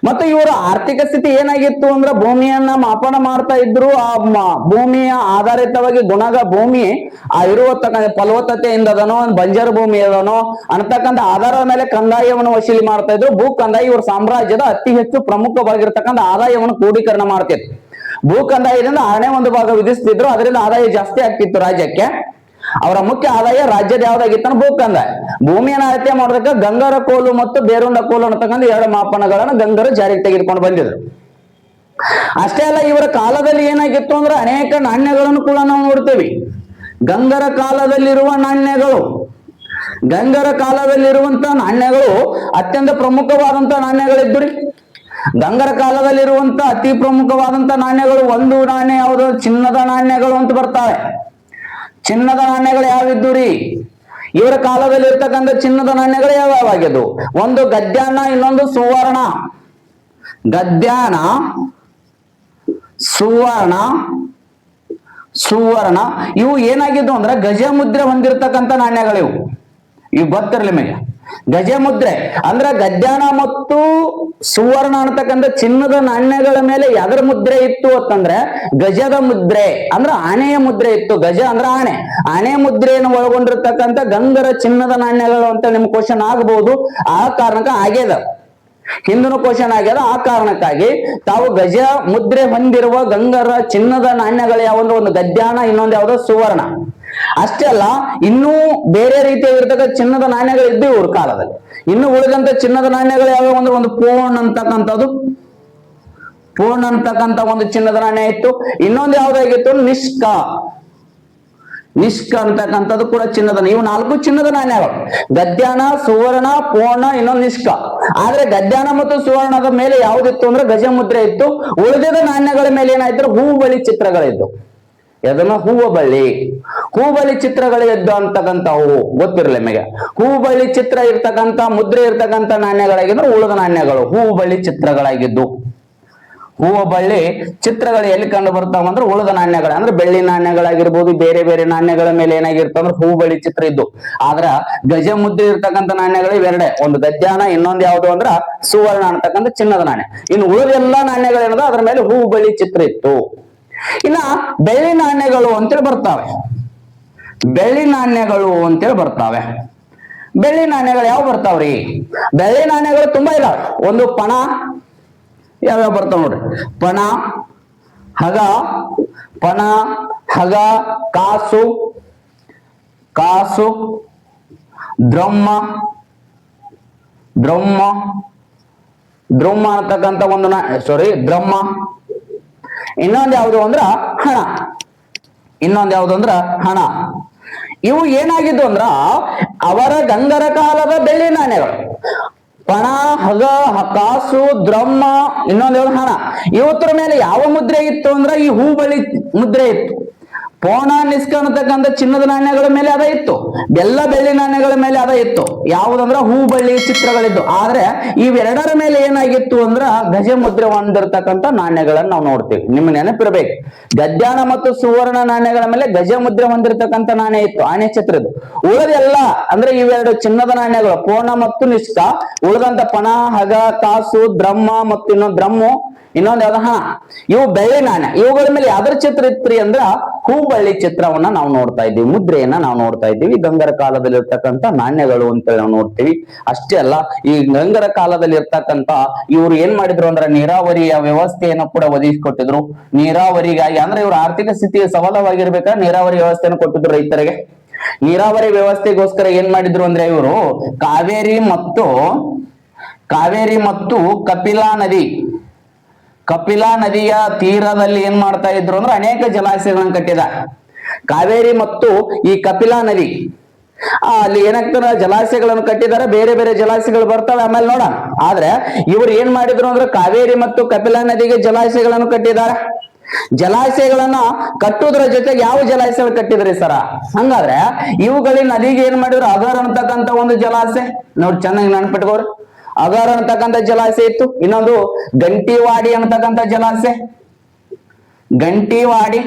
A: ಮತ್ತು ಇವರ ಆರ್ಥಿಕ ಸ್ಥಿತಿ ಏನಾಗಿತ್ತು ಅಂದ್ರೆ ಭೂಮಿಯನ್ನ ಮಾಪನ ಮಾಡ್ತಾ ಇದ್ರು. ಆ ಭೂಮಿಯ ಆಧಾರಿತವಾಗಿ ಭೂಮಿ ಆ ಇರುವತಕ್ಕಂಥ ಫಲವತ್ತತೆಯಿಂದ ಅದನೋ ಬಂಜರು ಭೂಮಿ ಅದನೋ ಅನ್ನತಕ್ಕಂಥ ಆಧಾರದ ಮೇಲೆ ಕಂದಾಯವನ್ನು ವಸೂಲಿ ಮಾಡ್ತಾ ಇದ್ರು. ಭೂ ಕಂದಾಯ ಇವ್ರ ಸಾಮ್ರಾಜ್ಯದ ಅತಿ ಹೆಚ್ಚು ಪ್ರಮುಖವಾಗಿರ್ತಕ್ಕಂಥ ಆದಾಯವನ್ನು ಕ್ರೋಢೀಕರಣ ಮಾಡ್ತಿತ್ತು. ಭೂ ಕಂದಾಯದಿಂದ 1/2 ಭಾಗ ವಿಧಿಸ್ತಿದ್ರು. ಅದರಿಂದ ಆದಾಯ ಜಾಸ್ತಿ ಆಗ್ತಿತ್ತು ರಾಜ್ಯಕ್ಕೆ. ಅವರ ಮುಖ್ಯ ಆದಾಯ ರಾಜ್ಯದ ಯಾವ್ದಾಗಿತ್ತ ಭೂ ಕಂದಾಯ. ಭೂಮಿಯನ್ನು ಅಳತೆ ಮಾಡೋದಕ್ಕೆ ಗಂಗರ ಕೋಲು ಮತ್ತು ಬೇರುಂಡ ಕೋಲು ಅನ್ನತಕ್ಕಂಥ 2 ಮಾಪನಗಳನ್ನು ಗಂಗರು ಜಾರಿಗೆ ತೆಗೆದುಕೊಂಡು ಬಂದಿದ್ರು. ಅಷ್ಟೇ ಅಲ್ಲ, ಇವರ ಕಾಲದಲ್ಲಿ ಏನಾಗಿತ್ತು ಅಂದ್ರೆ ಅನೇಕ ನಾಣ್ಯಗಳನ್ನು ಕೂಡ ನಾವು ನೋಡ್ತೇವೆ. ಗಂಗರ ಕಾಲದಲ್ಲಿರುವ ನಾಣ್ಯಗಳು, ಗಂಗರ ಕಾಲದಲ್ಲಿರುವಂತಹ ನಾಣ್ಯಗಳು ಅತ್ಯಂತ ಪ್ರಮುಖವಾದಂತಹ ನಾಣ್ಯಗಳಿದ್ದುರಿ. ಗಂಗರ ಕಾಲದಲ್ಲಿರುವಂತ ಅತಿ ಪ್ರಮುಖವಾದಂತ ನಾಣ್ಯಗಳು, ಒಂದು ನಾಣ್ಯ ಯಾವುದು, ಚಿನ್ನದ ನಾಣ್ಯಗಳು ಅಂತ ಬರ್ತಾವೆ. ಚಿನ್ನದ ನಾಣ್ಯಗಳು ಯಾವಿದ್ದು ರೀ? ಇವರ ಕಾಲದಲ್ಲಿ ಇರ್ತಕ್ಕಂಥ ಚಿನ್ನದ ನಾಣ್ಯಗಳು ಯಾವ್ಯಾವಾಗಿದ್ದು? ಒಂದು ಗದ್ಯಾನ, ಇನ್ನೊಂದು ಸುವರ್ಣ. ಗದ್ಯಾನ, ಸುವರ್ಣ, ಸುವರ್ಣ ಇವು ಏನಾಗಿದ್ದು ಅಂದ್ರೆ ಗಜ ಮುದ್ರೆ ಹೊಂದಿರತಕ್ಕಂಥ ನಾಣ್ಯಗಳು. ಇವು ಗೊತ್ತಿರಲಿ ನಿಮಗೆ. ಗಜ ಮುದ್ರೆ ಅಂದ್ರೆ ಗದ್ಯಾನ ಮತ್ತು ಸುವರ್ಣ ಅಂತಕ್ಕಂಥ ಚಿನ್ನದ ನಾಣ್ಯಗಳ ಮೇಲೆ ಯಾವ್ದ್ರ ಮುದ್ರೆ ಇತ್ತು ಅಂತಂದ್ರೆ ಗಜದ ಮುದ್ರೆ ಅಂದ್ರೆ ಆನೆಯ ಮುದ್ರೆ ಇತ್ತು. ಗಜ ಅಂದ್ರೆ ಆನೆ, ಆನೆ ಮುದ್ರೆಯನ್ನು ಒಳಗೊಂಡಿರ್ತಕ್ಕಂಥ ಗಂಗರ ಚಿನ್ನದ ನಾಣ್ಯಗಳು ಅಂತ ನಿಮ್ ಕ್ವಶನ್ ಆಗಬಹುದು. ಆ ಕಾರಣಕ್ಕೆ ಆಗ್ಯದ, ಹಿಂದಿನ ಕ್ವಶನ್ ಆಗ್ಯದ. ಆ ಕಾರಣಕ್ಕಾಗಿ ತಾವು ಗಜ ಮುದ್ರೆ ಹೊಂದಿರುವ ಗಂಗರ ಚಿನ್ನದ ನಾಣ್ಯಗಳು ಯಾವಂದ್ರೆ ಒಂದು ಗದ್ಯಾನ, ಇನ್ನೊಂದು ಯಾವ್ದು ಸುವರ್ಣ. ಅಷ್ಟೇ ಅಲ್ಲ, ಇನ್ನೂ ಬೇರೆ ರೀತಿಯಾಗಿರ್ತಕ್ಕಂಥ ಚಿನ್ನದ ನಾಣ್ಯಗಳು ಇದ್ದು ಇವ್ರ ಕಾಲದಲ್ಲಿ. ಇನ್ನು ಉಳಿದಂತ ಚಿನ್ನದ ನಾಣ್ಯಗಳು ಯಾವ್ಯಾವ ಅಂದ್ರೆ ಒಂದು ಪೋಣ್ ಅಂತಕ್ಕಂಥದ್ದು, ಪೋಣ್ ಅಂತಕ್ಕಂಥ ಒಂದು ಚಿನ್ನದ ನಾಣ್ಯ ಇತ್ತು. ಇನ್ನೊಂದು ಯಾವ್ದಾಗಿತ್ತು ನಿಷ್ಕ, ನಿಷ್ಕ ಅಂತಕ್ಕಂಥದ್ದು ಕೂಡ ಚಿನ್ನದ. ಇವು 4 ಚಿನ್ನದ ನಾಣ್ಯಗಳು, ಗದ್ಯಾನ, ಸುವರ್ಣ, ಪೋರ್ಣ, ಇನ್ನೊಂದು ನಿಷ್ಕ. ಆದ್ರೆ ಗದ್ಯಾನ ಮತ್ತು ಸುವರ್ಣದ ಮೇಲೆ ಯಾವ್ದಿತ್ತು ಅಂದ್ರೆ ಗಜ ಮುದ್ರೆ ಇತ್ತು. ಉಳಿದ ನಾಣ್ಯಗಳ ಮೇಲೆ ಏನಾಯ್ತು, ಹೂಬಳಿ ಚಿತ್ರಗಳಿದ್ದು. ಅದನ್ನ ಹೂವಬಳ್ಳಿ, ಹೂಬಳಿ ಚಿತ್ರಗಳು ಎದ್ದು ಅಂತಕ್ಕಂಥವು ಗೊತ್ತಿರಲಿ ನಿಮಗೆ. ಹೂಬಳಿ ಚಿತ್ರ ಇರ್ತಕ್ಕಂಥ ಮುದ್ರೆ ಇರ್ತಕ್ಕಂಥ ನಾಣ್ಯಗಳಾಗಿದ್ರೆ ಉಳಿದ ನಾಣ್ಯಗಳು ಹೂಬಳಿ ಚಿತ್ರಗಳಾಗಿದ್ದು. ಹೂವಬಳ್ಳಿ ಚಿತ್ರಗಳು ಎಲ್ಲಿ ಕಂಡು ಬರ್ತಾವ ಅಂದ್ರೆ ಉಳಿದ ನಾಣ್ಯಗಳು ಅಂದ್ರೆ ಬೆಳ್ಳಿ ನಾಣ್ಯಗಳಾಗಿರ್ಬೋದು, ಬೇರೆ ಬೇರೆ ನಾಣ್ಯಗಳ ಮೇಲೆ ಏನಾಗಿರ್ತಾವ ಅಂದ್ರೆ ಹೂಬಳಿ ಚಿತ್ರ ಇದ್ದು. ಆದ್ರ ಗಜ ಮುದ್ರೆ ಇರ್ತಕ್ಕಂಥ ನಾಣ್ಯಗಳು ಇವೆರಡೆ, ಒಂದು ಗದ್ಯಾನ, ಇನ್ನೊಂದು ಯಾವುದು ಅಂದ್ರ ಸುವರ್ಣ ಅಂತಕ್ಕಂಥ ಚಿನ್ನದ ನಾಣ್ಯ. ಇನ್ನು ಉಳಿದ ಎಲ್ಲಾ ನಾಣ್ಯಗಳೇನದ ಅದ್ರ ಮೇಲೆ ಹೂಬಳಿ ಚಿತ್ರ ಇತ್ತು. ಇನ್ನ ಬೆಳ್ಳಿ ನಾಣ್ಯಗಳು ಅಂತೇಳಿ ಬರ್ತಾವೆ, ಬೆಳ್ಳಿ ನಾಣ್ಯಗಳು ಅಂತೇಳಿ ಬರ್ತಾವೆ. ಬೆಳ್ಳಿ ನಾಣ್ಯಗಳು ಯಾವ ಬರ್ತಾವ್ರಿ? ಬೆಳ್ಳಿ ನಾಣ್ಯಗಳು ತುಂಬಾ ಇದಾವೆ. ಒಂದು ಪಣ, ಯಾವ್ಯಾವ ಬರ್ತಾವ ನೋಡ್ರಿ, ಪಣ, ಹಗ, ಪಣ, ಹಗ, ಕಾಸು, ಕಾಸು, ದ್ರಮ್ಮ, ದ್ರಮ್ಮ, ದ್ರಮ್ಮ ಅಂತಕ್ಕಂಥ ಒಂದು ದ್ರಮ್ಮ. ಇನ್ನೊಂದು ಯಾವುದು ಅಂದ್ರ ಹಣ, ಇನ್ನೊಂದು ಯಾವುದು ಅಂದ್ರ ಹಣ. ಇವು ಏನಾಗಿದ್ದು ಅಂದ್ರ ಅವರ ಗಂಗರ ಕಾಲದ ಬೆಳ್ಳಿ ನಾಣ್ಯಗಳು. ಪಣ, ಹಗ, ಕಾಸು, ದ್ರಮ್ಮ, ಇನ್ನೊಂದು ಹಣ. ಇವತ್ತರ ಮೇಲೆ ಯಾವ ಮುದ್ರೆ ಇತ್ತು ಅಂದ್ರೆ ಈ ಹೂಬಳಿ ಮುದ್ರೆ ಇತ್ತು. ಪೋಣ, ನಿಷ್ಕ ಅನ್ನತಕ್ಕಂಥ ಚಿನ್ನದ ನಾಣ್ಯಗಳ ಮೇಲೆ ಅದ ಇತ್ತು. ಎಲ್ಲ ಬೆಳ್ಳಿ ನಾಣ್ಯಗಳ ಮೇಲೆ ಅದ ಇತ್ತು. ಯಾವುದಂದ್ರ ಹೂಬಳ್ಳಿ ಚಿತ್ರಗಳಿದ್ದು. ಆದ್ರೆ ಇವೆರಡರ ಮೇಲೆ ಏನಾಗಿತ್ತು ಅಂದ್ರ ಗಜ ಮುದ್ರೆ ಹೊಂದಿರತಕ್ಕಂಥ ನಾಣ್ಯಗಳನ್ನ ನಾವು ನೋಡ್ತೀವಿ. ನಿಮ್ ನೆನಪಿರ್ಬೇಕು, ಗದ್ಯಾನ ಮತ್ತು ಸುವರ್ಣ ನಾಣ್ಯಗಳ ಮೇಲೆ ಗಜ ಮುದ್ರೆ ಹೊಂದಿರತಕ್ಕಂಥ ನಾಣ್ಯ ಇತ್ತು, ಆನೆ ಚಿತ್ರದ್ದು. ಉಳಿದೆಲ್ಲ ಅಂದ್ರೆ ಇವೆರಡು ಚಿನ್ನದ ನಾಣ್ಯಗಳು ಪೋಣ ಮತ್ತು ನಿಷ್ಕ. ಉಳಿದಂತ ಪಣ, ಹಗ, ಕಾಸು, ದ್ರಮ್ಮ ಮತ್ತು ಇನ್ನೊಂದು ದ್ರಮ್ಮು, ಇನ್ನೊಂದು ಯಾವ್ದ ಹಣ. ಇವು ಬೆಳ್ಳಿ ನಾಣ್ಯ. ಇವುಗಳ ಮೇಲೆ ಯಾವ್ದ್ರ ಚಿತ್ರ ಇತ್ರಿ ಅಂದ್ರ ಹೂಬಳ್ಳಿ ಚಿತ್ರವನ್ನ ನಾವು ನೋಡ್ತಾ ಇದ್ದೀವಿ, ಮುದ್ರೆಯನ್ನ ನಾವು ನೋಡ್ತಾ ಇದ್ದೀವಿ. ಗಂಗರ ಕಾಲದಲ್ಲಿ ಇರ್ತಕ್ಕಂಥ ನಾಣ್ಯಗಳು ಅಂತ ನಾವು ನೋಡ್ತೀವಿ. ಅಷ್ಟೇ ಅಲ್ಲ, ಈ ಗಂಗರ ಕಾಲದಲ್ಲಿ ಇರ್ತಕ್ಕಂಥ ಇವ್ರು ಏನ್ ಮಾಡಿದ್ರು ಅಂದ್ರೆ ನೀರಾವರಿಯ ವ್ಯವಸ್ಥೆಯನ್ನು ಕೂಡ ಒದಗಿಸಿಕೊಟ್ಟಿದ್ರು. ನೀರಾವರಿಗಾಗಿ ಅಂದ್ರೆ ಇವ್ರ ಆರ್ಥಿಕ ಸ್ಥಿತಿ ಸಬಲವಾಗಿರ್ಬೇಕಾದ್ರೆ ನೀರಾವರಿ ವ್ಯವಸ್ಥೆಯನ್ನು ಕೊಟ್ಟಿದ್ರು ರೈತರಿಗೆ. ನೀರಾವರಿ ವ್ಯವಸ್ಥೆಗೋಸ್ಕರ ಏನ್ ಮಾಡಿದ್ರು ಅಂದ್ರೆ ಇವರು ಕಾವೇರಿ ಮತ್ತು ಕಪಿಲಾ ನದಿಯ ತೀರದಲ್ಲಿ ಏನ್ ಮಾಡ್ತಾ ಇದ್ರು ಅಂದ್ರೆ ಅನೇಕ ಜಲಾಶಯಗಳನ್ನು ಕಟ್ಟಿದ್ದಾರೆ. ಕಾವೇರಿ ಮತ್ತು ಈ ಕಪಿಲಾ ನದಿ ಅಲ್ಲಿ ಏನಾಗ್ತಾರೆ, ಜಲಾಶಯಗಳನ್ನು ಕಟ್ಟಿದ್ದಾರೆ. ಬೇರೆ ಬೇರೆ ಜಲಾಶಯಗಳು ಬರ್ತವೆ, ಆಮೇಲೆ ನೋಡೋಣ. ಆದ್ರೆ ಇವ್ರು ಏನ್ ಮಾಡಿದ್ರು ಅಂದ್ರೆ ಕಾವೇರಿ ಮತ್ತು ಕಪಿಲಾ ನದಿಗೆ ಜಲಾಶಯಗಳನ್ನು ಕಟ್ಟಿದ್ದಾರೆ. ಜಲಾಶಯಗಳನ್ನ ಕಟ್ಟುವುದರ ಜೊತೆಗೆ ಯಾವ ಜಲಾಶಯಗಳು ಕಟ್ಟಿದ್ರಿ ಸರ? ಹಂಗಾದ್ರೆ ಇವುಗಳಿಗೆ ನದಿಗೆ ಏನ್ ಮಾಡಿದ್ರು, ಅಗರ್ ಅಂತಕ್ಕಂಥ ಒಂದು ಜಲಾಶಯ ನೋಡಿ, ಚೆನ್ನಾಗಿ ನೆನ್ಪಿಟ್ಕೋರಿ. ಅಗರ್ ಅಂತಕ್ಕಂಥ ಜಲಾಶಯ ಇತ್ತು. ಇನ್ನೊಂದು ಗಂಟಿವಾಡಿ ಅಂತಕ್ಕಂಥ ಜಲಾಶಯ, ಗಂಟಿವಾಡಿ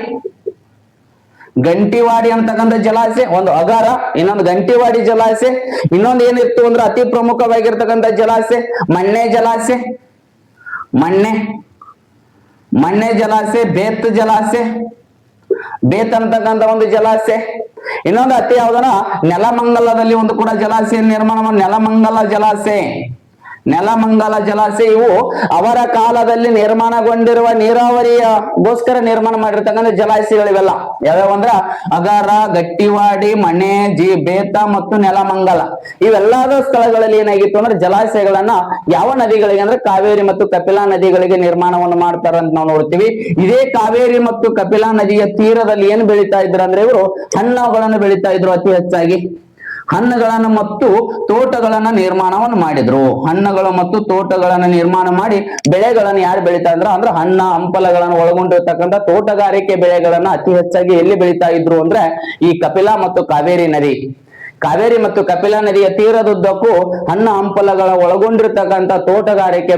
A: ಅಂತಕ್ಕಂಥ ಜಲಾಶಯ ಒಂದು ಅಗಾರ, ಇನ್ನೊಂದು ಗಂಟಿವಾಡಿ ಜಲಾಶಯ. ಇನ್ನೊಂದು ಏನಿತ್ತು ಅಂದ್ರೆ ಅತಿ ಪ್ರಮುಖವಾಗಿರ್ತಕ್ಕಂಥ ಜಲಾಶಯ ಮಣ್ಣೆ ಜಲಾಶಯ. ಮಣ್ಣೆ, ಮಣ್ಣೆ ಜಲಾಶಯ, ಬೇತ್ ಜಲಾಶಯ, ಬೇತ್ ಅಂತಕ್ಕಂಥ ಒಂದು ಜಲಾಶಯ. ಇನ್ನೊಂದು ಅತಿ ಯಾವ್ದನ ನೆಲಮಂಗಲದಲ್ಲಿ ಒಂದು ಕೂಡ ಜಲಾಶಯ ನಿರ್ಮಾಣ ನೆಲಮಂಗಲ ಜಲಾಶಯ, ನೆಲಮಂಗಲ ಜಲಾಶಯ. ಇವು ಅವರ ಕಾಲದಲ್ಲಿ ನಿರ್ಮಾಣಗೊಂಡಿರುವ ನೀರಾವರಿಗೋಸ್ಕರ ನಿರ್ಮಾಣ ಮಾಡಿರ್ತಕ್ಕಂಥ ಜಲಾಶಯಗಳಿವೆಲ್ಲ ಯಾವ್ಯಾವ ಅಂದ್ರ ಅಗಾರ, ಗಟ್ಟಿವಾಡಿ, ಮಣೆ, ಬೇತ ಮತ್ತು ನೆಲಮಂಗಲ. ಇವೆಲ್ಲದ ಸ್ಥಳಗಳಲ್ಲಿ ಏನಾಗಿತ್ತು ಅಂದ್ರೆ ಜಲಾಶಯಗಳನ್ನ ಯಾವ ನದಿಗಳಿಗೆ ಅಂದ್ರೆ ಕಾವೇರಿ ಮತ್ತು ಕಪಿಲಾ ನದಿಗಳಿಗೆ ನಿರ್ಮಾಣವನ್ನು ಮಾಡ್ತಾರ ಅಂತ ನಾವು ನೋಡ್ತೀವಿ. ಇದೇ ಕಾವೇರಿ ಮತ್ತು ಕಪಿಲಾ ನದಿಯ ತೀರದಲ್ಲಿ ಏನ್ ಬೆಳೀತಾ ಇದ್ರು ಅಂದ್ರೆ ಇವರು ಹಣ್ಣುಗಳನ್ನು ಬೆಳೀತಾ ಇದ್ರು. ಅತಿ ಹೆಚ್ಚಾಗಿ ಹಣ್ಣುಗಳನ್ನು ಮತ್ತು ತೋಟಗಳನ್ನ ನಿರ್ಮಾಣವನ್ನು ಮಾಡಿದ್ರು. ಹಣ್ಣುಗಳು ಮತ್ತು ತೋಟಗಳನ್ನ ನಿರ್ಮಾಣ ಮಾಡಿ ಬೆಳೆಗಳನ್ನು ಯಾರು ಬೆಳೀತಾ ಇದ್ರು ಅಂದ್ರೆ ಹಣ್ಣ ಹಂಪಲಗಳನ್ನು ಒಳಗೊಂಡಿರ್ತಕ್ಕಂಥ ತೋಟಗಾರಿಕೆ ಬೆಳೆಗಳನ್ನ ಅತಿ ಹೆಚ್ಚಾಗಿ ಎಲ್ಲಿ ಬೆಳೀತಾ ಇದ್ರು ಅಂದ್ರೆ ಈ ಕಪಿಲಾ ಮತ್ತು ಕಾವೇರಿ ನದಿ. ಕಾವೇರಿ ಮತ್ತು ಕಪಿಲಾ ನದಿಯ ತೀರದುದ್ದಕ್ಕೂ ಹಣ್ಣ ಹಂಪಲಗಳ ಒಳಗೊಂಡಿರ್ತಕ್ಕಂಥ ತೋಟಗಾರಿಕೆ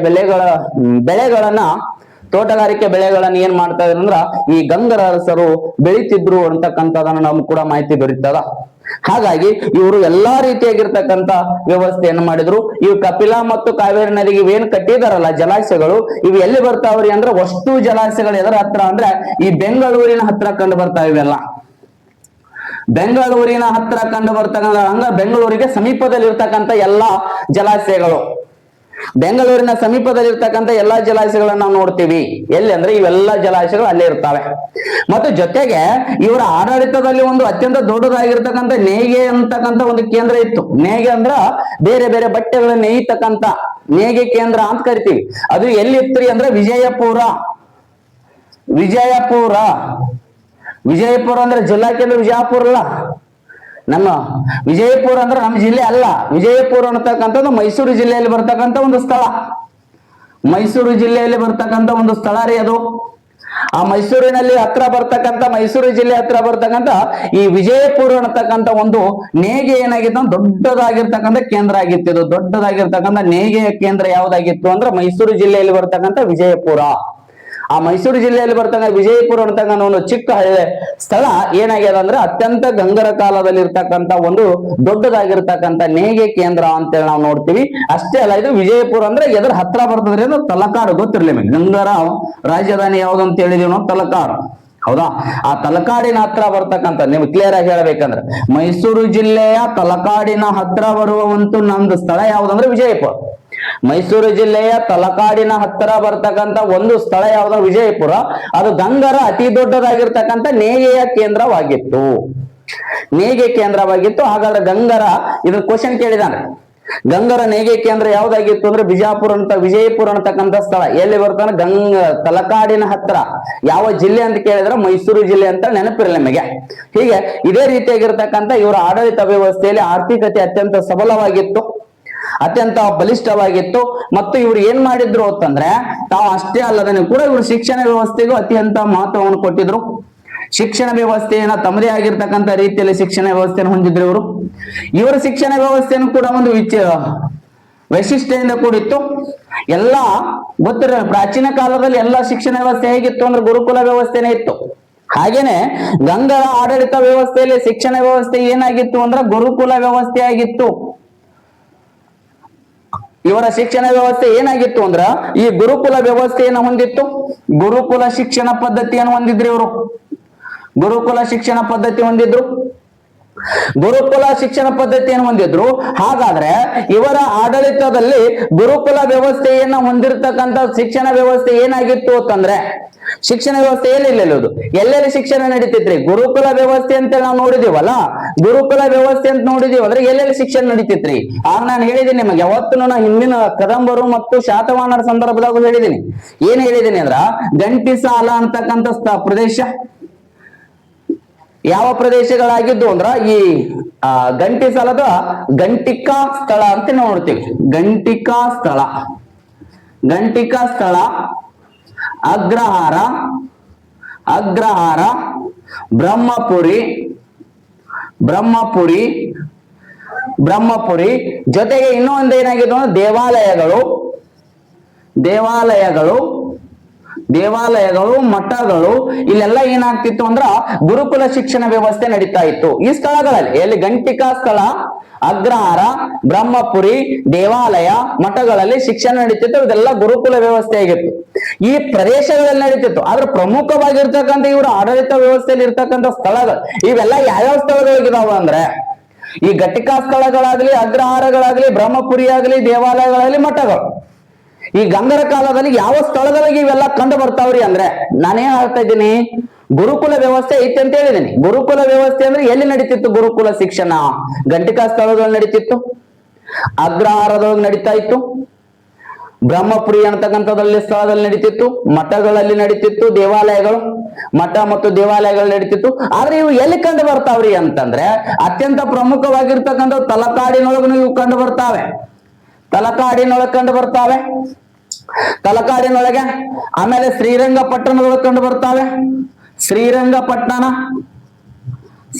A: ಬೆಳೆಗಳನ್ನ ಏನ್ ಮಾಡ್ತಾ ಇದ್ರು ಅಂದ್ರ ಈ ಗಂಗರ ಅರಸರು ಬೆಳೀತಿದ್ರು ಅಂತಕ್ಕಂಥದನ್ನ ನಮ್ಗೆ ಕೂಡ ಮಾಹಿತಿ ದೊರೀತದ. ಹಾಗಾಗಿ ಇವರು ಎಲ್ಲಾ ರೀತಿಯಾಗಿರ್ತಕ್ಕಂಥ ವ್ಯವಸ್ಥೆಯನ್ನು ಮಾಡಿದ್ರು. ಇವು ಕಪಿಲಾ ಮತ್ತು ಕಾವೇರಿ ನದಿಗೆ ಇವೇನ್ ಕಟ್ಟಿದಾರಲ್ಲ ಜಲಾಶಯಗಳು, ಇವು ಎಲ್ಲಿ ಬರ್ತಾವ್ರಿ ಅಂದ್ರೆ ವಸ್ತು ಜಲಾಶಯಗಳು ಎದರ ಹತ್ರ ಅಂದ್ರೆ ಈ ಬೆಂಗಳೂರಿನ ಹತ್ರ ಕಂಡು ಬರ್ತಾವ. ಇವೆಲ್ಲ ಬೆಂಗಳೂರಿನ ಹತ್ರ ಕಂಡು ಬರ್ತಕ್ಕಂಥ ಅಂದ್ರೆ ಬೆಂಗಳೂರಿಗೆ ಸಮೀಪದಲ್ಲಿ ಇರ್ತಕ್ಕಂಥ ಎಲ್ಲಾ ಜಲಾಶಯಗಳು, ಬೆಂಗಳೂರಿನ ಸಮೀಪದಲ್ಲಿ ಇರ್ತಕ್ಕಂಥ ಎಲ್ಲಾ ಜಲಾಶಯಗಳನ್ನ ನಾವು ನೋಡ್ತೀವಿ. ಎಲ್ಲಿ ಅಂದ್ರೆ ಇವೆಲ್ಲ ಜಲಾಶಯಗಳು ಅಲ್ಲೇ ಇರ್ತವೆ. ಮತ್ತು ಜೊತೆಗೆ ಇವರ ಆಡಳಿತದಲ್ಲಿ ಒಂದು ಅತ್ಯಂತ ದೊಡ್ಡದಾಗಿರ್ತಕ್ಕಂಥ ನೇಯ್ಗೆ ಅಂತಕ್ಕಂಥ ಒಂದು ಕೇಂದ್ರ ಇತ್ತು. ನೇಯ್ಗೆ ಅಂದ್ರ ಬೇರೆ ಬೇರೆ ಬಟ್ಟೆಗಳನ್ನ ನೇಯ್ತಕ್ಕಂಥ ನೇಯ್ಗೆ ಕೇಂದ್ರ ಅಂತ ಕರಿತೀವಿ. ಅದು ಎಲ್ಲಿ ಇತ್ತು ಅಂದ್ರೆ ವಿಜಯಪುರ. ವಿಜಯಪುರ ಅಂದ್ರೆ ಜಿಲ್ಲಾ ಕೇಂದ್ರ ವಿಜಯಪುರ ಅಲ್ಲ, ನಮ್ಮ ವಿಜಯಪುರ ಅಂದ್ರೆ ನಮ್ಮ ಜಿಲ್ಲೆ ಅಲ್ಲ. ವಿಜಯಪುರ ಅನ್ನತಕ್ಕಂಥದ್ದು ಮೈಸೂರು ಜಿಲ್ಲೆಯಲ್ಲಿ ಬರ್ತಕ್ಕಂಥ ಒಂದು ಸ್ಥಳ. ಮೈಸೂರು ಜಿಲ್ಲೆಯಲ್ಲಿ ಬರ್ತಕ್ಕಂಥ ಒಂದು ಸ್ಥಳ ರೀ ಅದು. ಆ ಮೈಸೂರಿನಲ್ಲಿ ಮೈಸೂರು ಜಿಲ್ಲೆ ಹತ್ರ ಬರ್ತಕ್ಕಂಥ ಈ ವಿಜಯಪುರ ಅನ್ನತಕ್ಕಂಥ ಒಂದು ನೇಯ್ಗೆ ಏನಾಗಿತ್ತು ದೊಡ್ಡದಾಗಿರ್ತಕ್ಕಂಥ ಕೇಂದ್ರ ಆಗಿತ್ತು. ಇದು ದೊಡ್ಡದಾಗಿರ್ತಕ್ಕಂಥ ನೇಯ್ಗೆಯ ಕೇಂದ್ರ ಯಾವ್ದಾಗಿತ್ತು ಅಂದ್ರೆ ಮೈಸೂರು ಜಿಲ್ಲೆಯಲ್ಲಿ ಬರ್ತಕ್ಕಂಥ ವಿಜಯಪುರ. ಆ ಮೈಸೂರು ಜಿಲ್ಲೆಯಲ್ಲಿ ಬರ್ತಕ್ಕಂಥ ವಿಜಯಪುರ ಅಂತಕ್ಕಂಥ ಒಂದು ಚಿಕ್ಕ ಹಳ್ಳಿ ಸ್ಥಳ ಏನಾಗ್ಯದ ಅಂದ್ರೆ ಅತ್ಯಂತ ಗಂಗರ ಕಾಲದಲ್ಲಿ ಇರ್ತಕ್ಕಂಥ ಒಂದು ದೊಡ್ಡದಾಗಿರ್ತಕ್ಕಂಥ ನೇಯ್ಗೆ ಕೇಂದ್ರ ಅಂತೇಳಿ ನಾವು ನೋಡ್ತೀವಿ. ಅಷ್ಟೇ ಅಲ್ಲ, ಇದು ವಿಜಯಪುರ ಅಂದ್ರೆ ಎದ್ರ ಹತ್ರ ಬರ್ತದ್ರಿ ಅಂದ್ರೆ ತಲಕಾಡು. ಗೊತ್ತಿರ್ಲಿ ನಿಮಗೆ ಗಂಗರ ರಾಜಧಾನಿ ಯಾವ್ದು ಅಂತ ಹೇಳಿದೀವಿ ನಾವು, ತಲಕಾಡು. ಹೌದಾ? ಆ ತಲಕಾಡಿನ ಹತ್ರ ಬರ್ತಕ್ಕಂಥ ನಿಮ್ಗೆ ಕ್ಲಿಯರ್ ಆಗಿ ಹೇಳ್ಬೇಕಂದ್ರೆ ಮೈಸೂರು ಜಿಲ್ಲೆಯ ತಲಕಾಡಿನ ಹತ್ರ ಬರುವಂತೂ ನಮ್ದು ಸ್ಥಳ ಯಾವ್ದಂದ್ರೆ ವಿಜಯಪುರ. ಮೈಸೂರು ಜಿಲ್ಲೆಯ ತಲಕಾಡಿನ ಹತ್ತಿರ ಬರ್ತಕ್ಕಂಥ ಒಂದು ಸ್ಥಳ ಯಾವ್ದು ವಿಜಯಪುರ. ಅದು ಗಂಗರ ಅತಿ ದೊಡ್ಡದಾಗಿರ್ತಕ್ಕಂಥ ನೇಯ್ಗೆಯ ಕೇಂದ್ರವಾಗಿತ್ತು. ಹಾಗಾದ್ರೆ ಗಂಗರ ಇದ್ರ ಕ್ವಶನ್ ಕೇಳಿದಾನೆ, ಗಂಗರ ನೇಯ್ಗೆ ಕೇಂದ್ರ ಯಾವ್ದಾಗಿತ್ತು ಅಂದ್ರೆ ವಿಜಯಪುರ ಅಂತಕ್ಕಂಥ ಸ್ಥಳ ಎಲ್ಲಿ ಬರ್ತಾನೆ ತಲಕಾಡಿನ ಹತ್ರ. ಯಾವ ಜಿಲ್ಲೆ ಅಂತ ಕೇಳಿದ್ರೆ ಮೈಸೂರು ಜಿಲ್ಲೆ ಅಂತ ನೆನಪಿರಲಿ ನಿಮಗೆ. ಹೀಗೆ ಇದೇ ರೀತಿಯಾಗಿರ್ತಕ್ಕಂಥ ಇವರ ಆಡಳಿತ ವ್ಯವಸ್ಥೆಯಲ್ಲಿ ಆರ್ಥಿಕತೆ ಅತ್ಯಂತ ಸಬಲವಾಗಿತ್ತು, ಅತ್ಯಂತ ಬಲಿಷ್ಠವಾಗಿತ್ತು. ಮತ್ತು ಇವ್ರು ಏನ್ ಮಾಡಿದ್ರು ಅಂತಂದ್ರೆ ತಾವು ಅಷ್ಟೇ ಅಲ್ಲದೇನೆ ಕೂಡ ಇವರು ಶಿಕ್ಷಣ ವ್ಯವಸ್ಥೆಗೂ ಅತ್ಯಂತ ಮಹತ್ವವನ್ನು ಕೊಟ್ಟಿದ್ರು. ಶಿಕ್ಷಣ ವ್ಯವಸ್ಥೆಯನ್ನ ತಮ್ಮದೇ ಆಗಿರ್ತಕ್ಕಂಥ ರೀತಿಯಲ್ಲಿ ಶಿಕ್ಷಣ ವ್ಯವಸ್ಥೆಯನ್ನು ಹೊಂದಿದ್ರು ಇವರು. ಇವರ ಶಿಕ್ಷಣ ವ್ಯವಸ್ಥೆಯನ್ನು ಕೂಡ ಒಂದು ವೈಶಿಷ್ಟ್ಯದಿಂದ ಕೂಡಿತ್ತು. ಎಲ್ಲ ಗೊತ್ತಿರ ಪ್ರಾಚೀನ ಕಾಲದಲ್ಲಿ ಎಲ್ಲ ಶಿಕ್ಷಣ ವ್ಯವಸ್ಥೆ ಹೇಗಿತ್ತು ಅಂದ್ರೆ ಗುರುಕುಲ ವ್ಯವಸ್ಥೆನೇ ಇತ್ತು. ಹಾಗೇನೆ ಗಂಗರ ಆಡಳಿತ ವ್ಯವಸ್ಥೆಯಲ್ಲಿ ಶಿಕ್ಷಣ ವ್ಯವಸ್ಥೆ ಏನಾಗಿತ್ತು ಅಂದ್ರೆ ಗುರುಕುಲ ವ್ಯವಸ್ಥೆ ಆಗಿತ್ತು. ಇವರ ಶಿಕ್ಷಣ ವ್ಯವಸ್ಥೆ ಏನಾಗಿತ್ತು ಅಂದ್ರ ಈ ಗುರುಕುಲ ವ್ಯವಸ್ಥೆಯನ್ನು ಹೊಂದಿತ್ತು. ಗುರುಕುಲ ಶಿಕ್ಷಣ ಪದ್ಧತಿಯನ್ನು ಹೊಂದಿದ್ರು ಇವರು. ಗುರುಕುಲ ಶಿಕ್ಷಣ ಪದ್ಧತಿಯನ್ನು ಹೊಂದಿದ್ರು. ಹಾಗಾದ್ರೆ ಇವರ ಆಡಳಿತದಲ್ಲಿ ಗುರುಕುಲ ವ್ಯವಸ್ಥೆಯನ್ನ ಹೊಂದಿರತಕ್ಕಂಥ ಶಿಕ್ಷಣ ವ್ಯವಸ್ಥೆ ಏನಾಗಿತ್ತು ಅಂತಂದ್ರೆ ಶಿಕ್ಷಣ ವ್ಯವಸ್ಥೆ ಎಲ್ಲೆಲ್ಲಿ ಶಿಕ್ಷಣ ನಡೀತಿದ್ರಿ? ಗುರುಕುಲ ವ್ಯವಸ್ಥೆ ಅಂತ ನಾವು ನೋಡಿದೀವಲ್ಲ, ಗುರುಕುಲ ವ್ಯವಸ್ಥೆ ಅಂತ ನೋಡಿದೀವಿ ಅಂದ್ರೆ ಎಲ್ಲೆಲ್ಲಿ ಶಿಕ್ಷಣ ನಡೀತಿತ್ರಿ? ಆಗ ನಾನು ಹೇಳಿದೀನಿ ನಿಮಗೆ ಯಾವತ್ತು ನಾನು ಹಿಂದಿನ ಕದಂಬರು ಮತ್ತು ಶಾತವಾಹನರ ಸಂದರ್ಭದಾಗ ಹೇಳಿದೀನಿ. ಏನ್ ಹೇಳಿದೀನಿ ಅಂದ್ರ ಗಂಟಿಸಾಲ ಅಂತಕ್ಕಂಥ ಪ್ರದೇಶ ಯಾವ ಪ್ರದೇಶಗಳಾಗಿದ್ದು ಅಂದ್ರ ಈ ಗಂಟಿಸಾಲದ ಗಂಟಿಕಾ ಸ್ಥಳ ಅಂತ ನೋಡ್ತೀವಿ. ಗಂಟಿಕಾ ಸ್ಥಳ, ಅಗ್ರಹಾರ, ಬ್ರಹ್ಮಪುರಿ ಜೊತೆಗೆ ಇನ್ನೊಂದು ಏನಾಗಿತ್ತು ಅಂದ್ರೆ ದೇವಾಲಯಗಳು, ಮಠಗಳು, ಇಲ್ಲೆಲ್ಲ ಏನಾಗ್ತಿತ್ತು ಅಂದ್ರ ಗುರುಕುಲ ಶಿಕ್ಷಣ ವ್ಯವಸ್ಥೆ ನಡೀತಾ ಇತ್ತು. ಈ ಸ್ಥಳಗಳಲ್ಲಿ ಎಲ್ಲಿ ಗಂಟಿಕಾ ಸ್ಥಳ, ಅಗ್ರಹಾರ, ಬ್ರಹ್ಮಪುರಿ, ದೇವಾಲಯ, ಮಠಗಳಲ್ಲಿ ಶಿಕ್ಷಣ ನಡೀತಿತ್ತು. ಇದೆಲ್ಲ ಗುರುಕುಲ ವ್ಯವಸ್ಥೆ ಆಗಿತ್ತು. ಈ ಪ್ರದೇಶಗಳಲ್ಲಿ ನಡೀತಿತ್ತು. ಆದ್ರೆ ಪ್ರಮುಖವಾಗಿರ್ತಕ್ಕಂಥ ಇವರ ಆಡಳಿತ ವ್ಯವಸ್ಥೆಯಲ್ಲಿ ಇರ್ತಕ್ಕಂಥ ಸ್ಥಳಗಳು ಇವೆಲ್ಲ ಯಾವ್ಯಾವ ಸ್ಥಳಗಳಿದಾವ ಅಂದ್ರೆ ಈ ಘಟಿಕಾ ಸ್ಥಳಗಳಾಗ್ಲಿ, ಅಗ್ರಹಾರಗಳಾಗ್ಲಿ, ಬ್ರಹ್ಮಪುರಿ ಆಗ್ಲಿ, ದೇವಾಲಯಗಳಾಗ್ಲಿ, ಮಠಗಳು. ಈ ಗಂಗರ ಕಾಲದಲ್ಲಿ ಯಾವ ಸ್ಥಳಗಳಿಗೆ ಇವೆಲ್ಲ ಕಂಡು ಬರ್ತಾವ್ರಿ ಅಂದ್ರೆ ನಾನೇನ್ ಹೇಳ್ತಾ ಇದ್ದೀನಿ, ಗುರುಕುಲ ವ್ಯವಸ್ಥೆ ಐತಿ ಅಂತ ಹೇಳಿದೀನಿ. ಗುರುಕುಲ ವ್ಯವಸ್ಥೆ ಅಂದ್ರೆ ಎಲ್ಲಿ ನಡೀತಿತ್ತು ಗುರುಕುಲ ಶಿಕ್ಷಣ? ಘಟಿಕಾ ಸ್ಥಳದಲ್ಲಿ ನಡೀತಿತ್ತು, ಅಗ್ರಹಾರದೊಳಗೆ ನಡೀತಾ ಇತ್ತು, ಬ್ರಹ್ಮಪುರಿ ಅಂತಕ್ಕಂಥದ್ರಲ್ಲಿ ಸ್ಥಳದಲ್ಲಿ ನಡೀತಿತ್ತು, ಮಠಗಳಲ್ಲಿ ನಡೀತಿತ್ತು, ದೇವಾಲಯಗಳು, ಮಠ ಮತ್ತು ದೇವಾಲಯಗಳು ನಡೀತಿತ್ತು. ಆದ್ರೆ ಇವು ಎಲ್ಲಿ ಕಂಡು ಬರ್ತಾವ್ರಿ ಅಂತಂದ್ರೆ ಅತ್ಯಂತ ಪ್ರಮುಖವಾಗಿರ್ತಕ್ಕಂಥ ತಲಕಾಡಿನೊಳಗೂ ಇವು ಕಂಡು ಬರ್ತಾವೆ. ತಲಕಾಡಿನೊಳಗೆ ಕಂಡು ಬರ್ತಾವೆ, ತಲಕಾಡಿನೊಳಗೆ. ಆಮೇಲೆ ಶ್ರೀರಂಗಪಟ್ಟಣದೊಳಗೆ ಕಂಡು ಬರ್ತಾವೆ,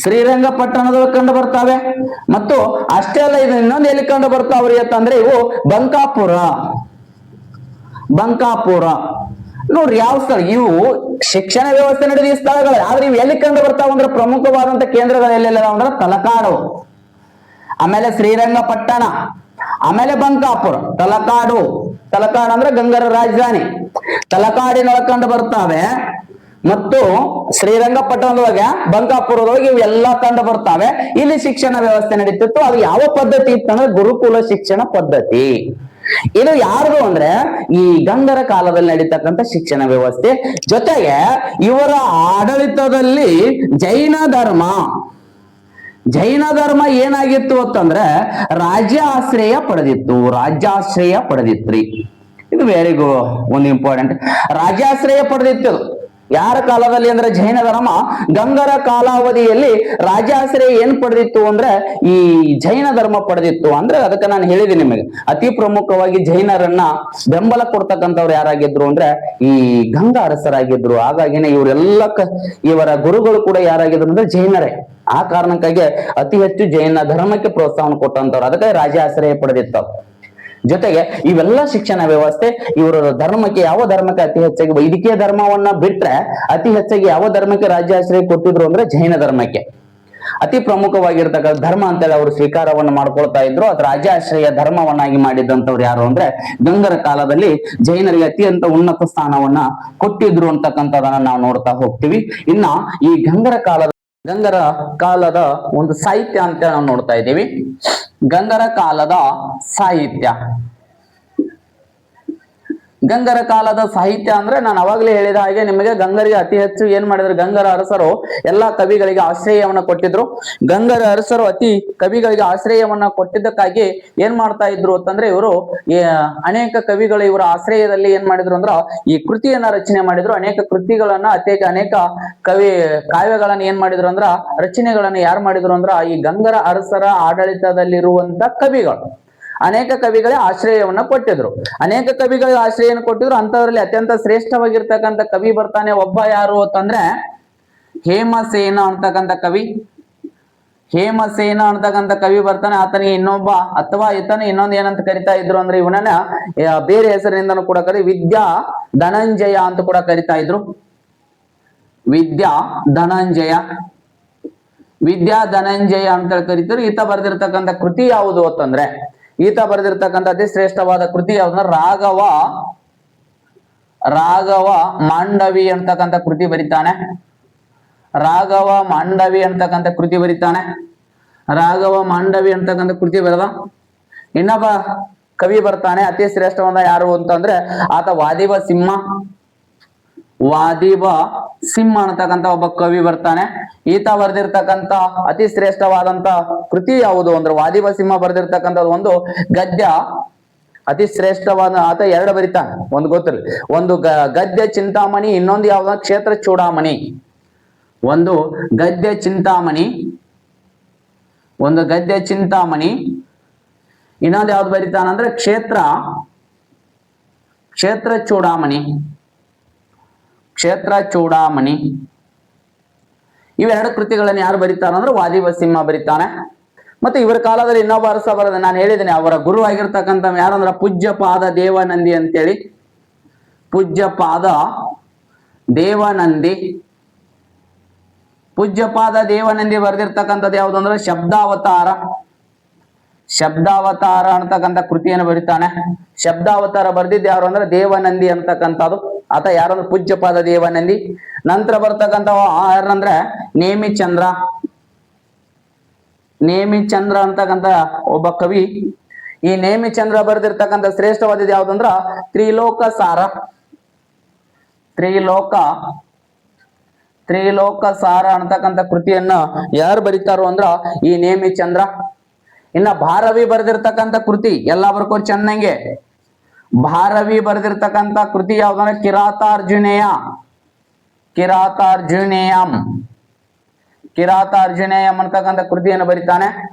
A: ಶ್ರೀರಂಗಪಟ್ಟಣದೊಳಗೆ ಕಂಡು ಬರ್ತಾವೆ. ಮತ್ತು ಅಷ್ಟೇ ಅಲ್ಲ, ಇದು ಇನ್ನೊಂದು ಎಲ್ಲಿ ಕಂಡು ಬರ್ತಾವ್ರಿ ಅಂತಂದ್ರೆ ಇವು ಬಂಕಾಪುರ ನೋಡ್ರಿ. ಯಾವ ಸ್ಥಳ ಇವು? ಶಿಕ್ಷಣ ವ್ಯವಸ್ಥೆ ನಡೆದ ಈ ಸ್ಥಳಗಳು. ಆದ್ರೆ ಇವು ಎಲ್ಲಿ ಕಂಡು ಬರ್ತಾವ ಅಂದ್ರೆ ಪ್ರಮುಖವಾದಂತ ಕೇಂದ್ರಗಳು ಎಲ್ಲೆಲ್ಲ ಅಂದ್ರೆ ತಲಕಾಡು, ಆಮೇಲೆ ಶ್ರೀರಂಗಪಟ್ಟಣ, ಆಮೇಲೆ ಬಂಕಾಪುರ. ತಲಕಾಡು ಅಂದ್ರೆ ಗಂಗರ ರಾಜಧಾನಿ. ತಲಕಾಡಿನೊಳಗೆ ಕಂಡು ಬರ್ತಾವೆ ಮತ್ತು ಶ್ರೀರಂಗಪಟ್ಟಣದೊಳಗೆ, ಬಂಕಾಪುರದೊಳಗೆ ಇವೆಲ್ಲ ಕಂಡು ಬರ್ತಾವೆ. ಇಲ್ಲಿ ಶಿಕ್ಷಣ ವ್ಯವಸ್ಥೆ ನಡೀತಿತ್ತು. ಅದು ಯಾವ ಪದ್ಧತಿ ಇತ್ತಂದ್ರೆ ಗುರುಕುಲ ಶಿಕ್ಷಣ ಪದ್ಧತಿ. ಇದು ಯಾರ್ದು ಅಂದ್ರೆ ಈ ಗಂಗರ ಕಾಲದಲ್ಲಿ ನಡೀತಕ್ಕಂಥ ಶಿಕ್ಷಣ ವ್ಯವಸ್ಥೆ. ಜೊತೆಗೆ ಇವರ ಆಡಳಿತದಲ್ಲಿ ಜೈನ ಧರ್ಮ ಏನಾಗಿತ್ತು ಅಂತಂದ್ರೆ ರಾಜ್ಯಾಶ್ರಯ ಪಡೆದಿತ್ರಿ. ಇದು ವೆರಿ ಒಂದು ಇಂಪಾರ್ಟೆಂಟ್. ರಾಜ್ಯಾಶ್ರಯ ಪಡೆದಿತ್ತು. ಯಾರ ಕಾಲದಲ್ಲಿ ಅಂದ್ರೆ ಜೈನ ಧರ್ಮ ಗಂಗರ ಕಾಲಾವಧಿಯಲ್ಲಿ ರಾಜ್ಯಾಶ್ರಯ ಏನ್ ಪಡೆದಿತ್ತು ಅಂದ್ರೆ ಈ ಜೈನ ಧರ್ಮ ಪಡೆದಿತ್ತು. ಅಂದ್ರೆ ಅದಕ್ಕೆ ನಾನು ಹೇಳಿದ್ದೀನಿ ನಿಮಗೆ, ಅತಿ ಪ್ರಮುಖವಾಗಿ ಜೈನರನ್ನ ಬೆಂಬಲ ಕೊಡ್ತಕ್ಕಂಥವ್ರು ಯಾರಾಗಿದ್ರು ಅಂದ್ರೆ ಈ ಗಂಗಾ ಅರಸರಾಗಿದ್ರು. ಹಾಗಾಗಿನೇ ಇವರ ಗುರುಗಳು ಕೂಡ ಯಾರಾಗಿದ್ರು ಅಂದ್ರೆ ಜೈನರೇ. ಆ ಕಾರಣಕ್ಕಾಗಿ ಅತಿ ಹೆಚ್ಚು ಜೈನ ಧರ್ಮಕ್ಕೆ ಪ್ರೋತ್ಸಾಹ ಕೊಟ್ಟಂತವ್ರು. ಅದಕ್ಕೆ ರಾಜ್ಯಾಶ್ರಯ ಪಡೆದಿತ್ತು. ಜೊತೆಗೆ ಇವೆಲ್ಲ ಶಿಕ್ಷಣ ವ್ಯವಸ್ಥೆ ಇವರ ಧರ್ಮಕ್ಕೆ, ಯಾವ ಧರ್ಮಕ್ಕೆ ಅತಿ ಹೆಚ್ಚಾಗಿ, ವೈದಿಕೀಯ ಧರ್ಮವನ್ನ ಬಿಟ್ರೆ ಅತಿ ಹೆಚ್ಚಾಗಿ ಯಾವ ಧರ್ಮಕ್ಕೆ ರಾಜ್ಯಾಶ್ರಯ ಕೊಟ್ಟಿದ್ರು ಅಂದ್ರೆ ಜೈನ ಧರ್ಮಕ್ಕೆ. ಅತಿ ಪ್ರಮುಖವಾಗಿರ್ತಕ್ಕಂಥ ಧರ್ಮ ಅಂತೇಳಿ ಅವರು ಸ್ವೀಕಾರವನ್ನು ಮಾಡ್ಕೊಳ್ತಾ ಇದ್ರು. ಅದು ರಾಜ್ಯಾಶ್ರಯ ಧರ್ಮವನ್ನಾಗಿ ಮಾಡಿದಂತವ್ರು ಯಾರು ಅಂದ್ರೆ ಗಂಗರ ಕಾಲದಲ್ಲಿ ಜೈನರಿಗೆ ಅತ್ಯಂತ ಉನ್ನತ ಸ್ಥಾನವನ್ನ ಕೊಟ್ಟಿದ್ರು ಅಂತಕ್ಕಂಥದನ್ನ ನಾವು ನೋಡ್ತಾ ಹೋಗ್ತೀವಿ. ಇನ್ನ ಈ ಗಂಗರ ಕಾಲದ ಒಂದು ಸಾಹಿತ್ಯ ಅಂತ ನಾವು ನೋಡ್ತಾ ಇದ್ದೀವಿ. ಗಂಗರ ಕಾಲದ ಸಾಹಿತ್ಯ ಅಂದ್ರೆ ನಾನು ಅವಾಗಲೇ ಹೇಳಿದ ಹಾಗೆ ನಿಮಗೆ ಗಂಗರಿಗೆ ಅತಿ ಹೆಚ್ಚು ಏನ್ ಮಾಡಿದ್ರು, ಗಂಗರ ಅರಸರು ಎಲ್ಲಾ ಕವಿಗಳಿಗೆ ಆಶ್ರಯವನ್ನ ಕೊಟ್ಟಿದ್ರು. ಗಂಗರ ಅರಸರು ಕವಿಗಳಿಗೆ ಆಶ್ರಯವನ್ನ ಕೊಟ್ಟಿದ್ದಕ್ಕಾಗಿ ಏನ್ ಮಾಡ್ತಾ ಇದ್ರು ಅಂತಂದ್ರೆ ಇವರು ಅನೇಕ ಕವಿಗಳು ಇವರ ಆಶ್ರಯದಲ್ಲಿ ಏನ್ ಮಾಡಿದ್ರು ಅಂದ್ರ ಈ ಕೃತಿಯನ್ನ ರಚನೆ ಮಾಡಿದ್ರು. ಅನೇಕ ಕೃತಿಗಳನ್ನ ಅನೇಕ ಕಾವ್ಯಗಳನ್ನ ಏನ್ ಮಾಡಿದ್ರು ಅಂದ್ರ ರಚನೆಗಳನ್ನ ಯಾರು ಮಾಡಿದ್ರು ಅಂದ್ರ ಈ ಗಂಗರ ಅರಸರ ಆಡಳಿತದಲ್ಲಿರುವಂತ ಕವಿಗಳು. ಅನೇಕ ಕವಿಗಳೇ ಆಶ್ರಯವನ್ನ ಕೊಟ್ಟಿದ್ರು. ಅಂತವರಲ್ಲಿ ಅತ್ಯಂತ ಶ್ರೇಷ್ಠವಾಗಿರ್ತಕ್ಕಂಥ ಕವಿ ಬರ್ತಾನೆ. ಒಬ್ಬ ಯಾರು ಅಂತಂದ್ರೆ ಹೇಮಸೇನ ಅಂತಕ್ಕಂಥ ಕವಿ ಬರ್ತಾನೆ. ಆತನಿಗೆ ಇನ್ನೊಬ್ಬ ಅಥವಾ ಇನ್ನೊಂದು ಏನಂತ ಕರಿತಾ ಇದ್ರು ಅಂದ್ರೆ ಇವನನ್ನ ಬೇರೆ ಹೆಸರಿನಿಂದನೂ ಕೂಡ ವಿದ್ಯಾ ಧನಂಜಯ ಅಂತ ಕೂಡ ಕರಿತಾ ಇದ್ರು. ವಿದ್ಯಾ ಧನಂಜಯ ಅಂತ ಕರಿತಾರೆ. ಈತ ಬರೆದಿರ್ತಕ್ಕಂಥ ಕೃತಿ ಯಾವುದು ಅಂತಂದ್ರೆ ಅತಿ ಶ್ರೇಷ್ಠವಾದ ಕೃತಿ ಯಾವ್ದಂದ್ರೆ ರಾಘವ ಮಾಂಡವಿ ಅಂತಕ್ಕಂಥ ಕೃತಿ ಬರೀತಾನೆ. ರಾಘವ ಮಾಂಡವಿ ಅಂತಕ್ಕಂಥ ಕೃತಿ ಬರೆದ. ಇನ್ನೊಬ್ಬ ಕವಿ ಬರ್ತಾನೆ, ಅತಿ ಶ್ರೇಷ್ಠವಾದ ಯಾರು ಅಂತಂದ್ರೆ ಆತ ವಾದಿವ ಸಿಂಹ ಅಂತಕ್ಕಂಥ ಒಬ್ಬ ಕವಿ ಬರ್ತಾನೆ. ಈತ ಬರೆದಿರ್ತಕ್ಕಂಥ ಅತಿ ಶ್ರೇಷ್ಠವಾದಂತ ಕೃತಿ ಯಾವುದು ಅಂದ್ರೆ ವಾದಿವ ಸಿಂಹ ಬರೆದಿರ್ತಕ್ಕಂಥದ್ದು ಒಂದು ಗದ್ಯ, ಅತಿ ಶ್ರೇಷ್ಠವಾದ. ಆತ ಎರಡು ಬರಿತಾನೆ, ಒಂದು ಗೊತ್ತಿಲ್ಲ. ಒಂದು ಗದ್ಯ ಚಿಂತಾಮಣಿ, ಇನ್ನೊಂದು ಯಾವ್ದ ಕ್ಷೇತ್ರ ಚೂಡಾಮಣಿ. ಒಂದು ಗದ್ಯ ಚಿಂತಾಮಣಿ, ಇನ್ನೊಂದು ಯಾವ್ದು ಬರಿತಾನಂದ್ರೆ ಕ್ಷೇತ್ರ ಚೂಡಾಮಣಿ. ಇವೆರಡು ಕೃತಿಗಳನ್ನು ಯಾರು ಬರೀತಾರಂದ್ರೆ ವಾದಿವ ಸಿಂಹ ಬರೀತಾನೆ. ಮತ್ತೆ ಇವರ ಕಾಲದಲ್ಲಿ ಇನ್ನೊಬ್ಬ ಅರಸ ಬರದ, ನಾನು ಹೇಳಿದ್ದೇನೆ ಅವರ ಗುರು ಆಗಿರ್ತಕ್ಕಂಥ ಯಾರಂದ್ರ ಪೂಜ್ಯಪಾದ ದೇವನಂದಿ ಅಂತೇಳಿ. ಪೂಜ್ಯಪಾದ ದೇವನಂದಿ ಬರೆದಿರ್ತಕ್ಕಂಥದ್ದು ಯಾವ್ದು ಅಂದ್ರೆ ಶಬ್ದಾವತಾರ ಶಬ್ದಾವತಾರ ಅಂತಕ್ಕಂಥ ಕೃತಿಯನ್ನು ಬರೀತಾನೆ. ಶಬ್ದಾವತಾರ ಬರ್ದಿದ್ದು ಯಾರು ಅಂದ್ರೆ ದೇವನಂದಿ ಅಂತಕ್ಕಂಥದ್ದು. ಆತ ಯಾರಂದ್ರೆ ಪೂಜ್ಯಪಾದ ದೇವನಂದಿ. ನಂತರ ಬರ್ತಕ್ಕಂಥ ಯಾರಂದ್ರೆ ನೇಮಿಚಂದ್ರ. ನೇಮಿಚಂದ್ರ ಅಂತಕ್ಕಂಥ ಒಬ್ಬ ಕವಿ. ಈ ನೇಮಿಚಂದ್ರ ಬರೆದಿರ್ತಕ್ಕಂಥ ಶ್ರೇಷ್ಠವಾದದ್ದು ಯಾವ್ದಂದ್ರ ತ್ರಿಲೋಕ ಸಾರ. ತ್ರಿಲೋಕ ಸಾರ ಅಂತಕ್ಕಂಥ ಕೃತಿಯನ್ನ ಯಾರು ಬರೀತಾರೋ ಅಂದ್ರ ಈ ನೇಮಿಚಂದ್ರ. ಇನ್ನ ಭಾರವಿ ಬರೆದಿರ್ತಕ್ಕಂಥ ಕೃತಿ ಎಲ್ಲ ಬರ್ಕೋ ಚೆನ್ನಾಗೆ. ಭಾರವಿ ಬರೆದಿರ್ತಕ್ಕಂಥ ಕೃತಿ ಯಾವ್ದಂದ್ರೆ ಕಿರಾತಾರ್ಜುನೇಯಂ ಅಂತಕ್ಕಂಥ ಕೃತಿಯನ್ನು ಬರೀತಾನೆ.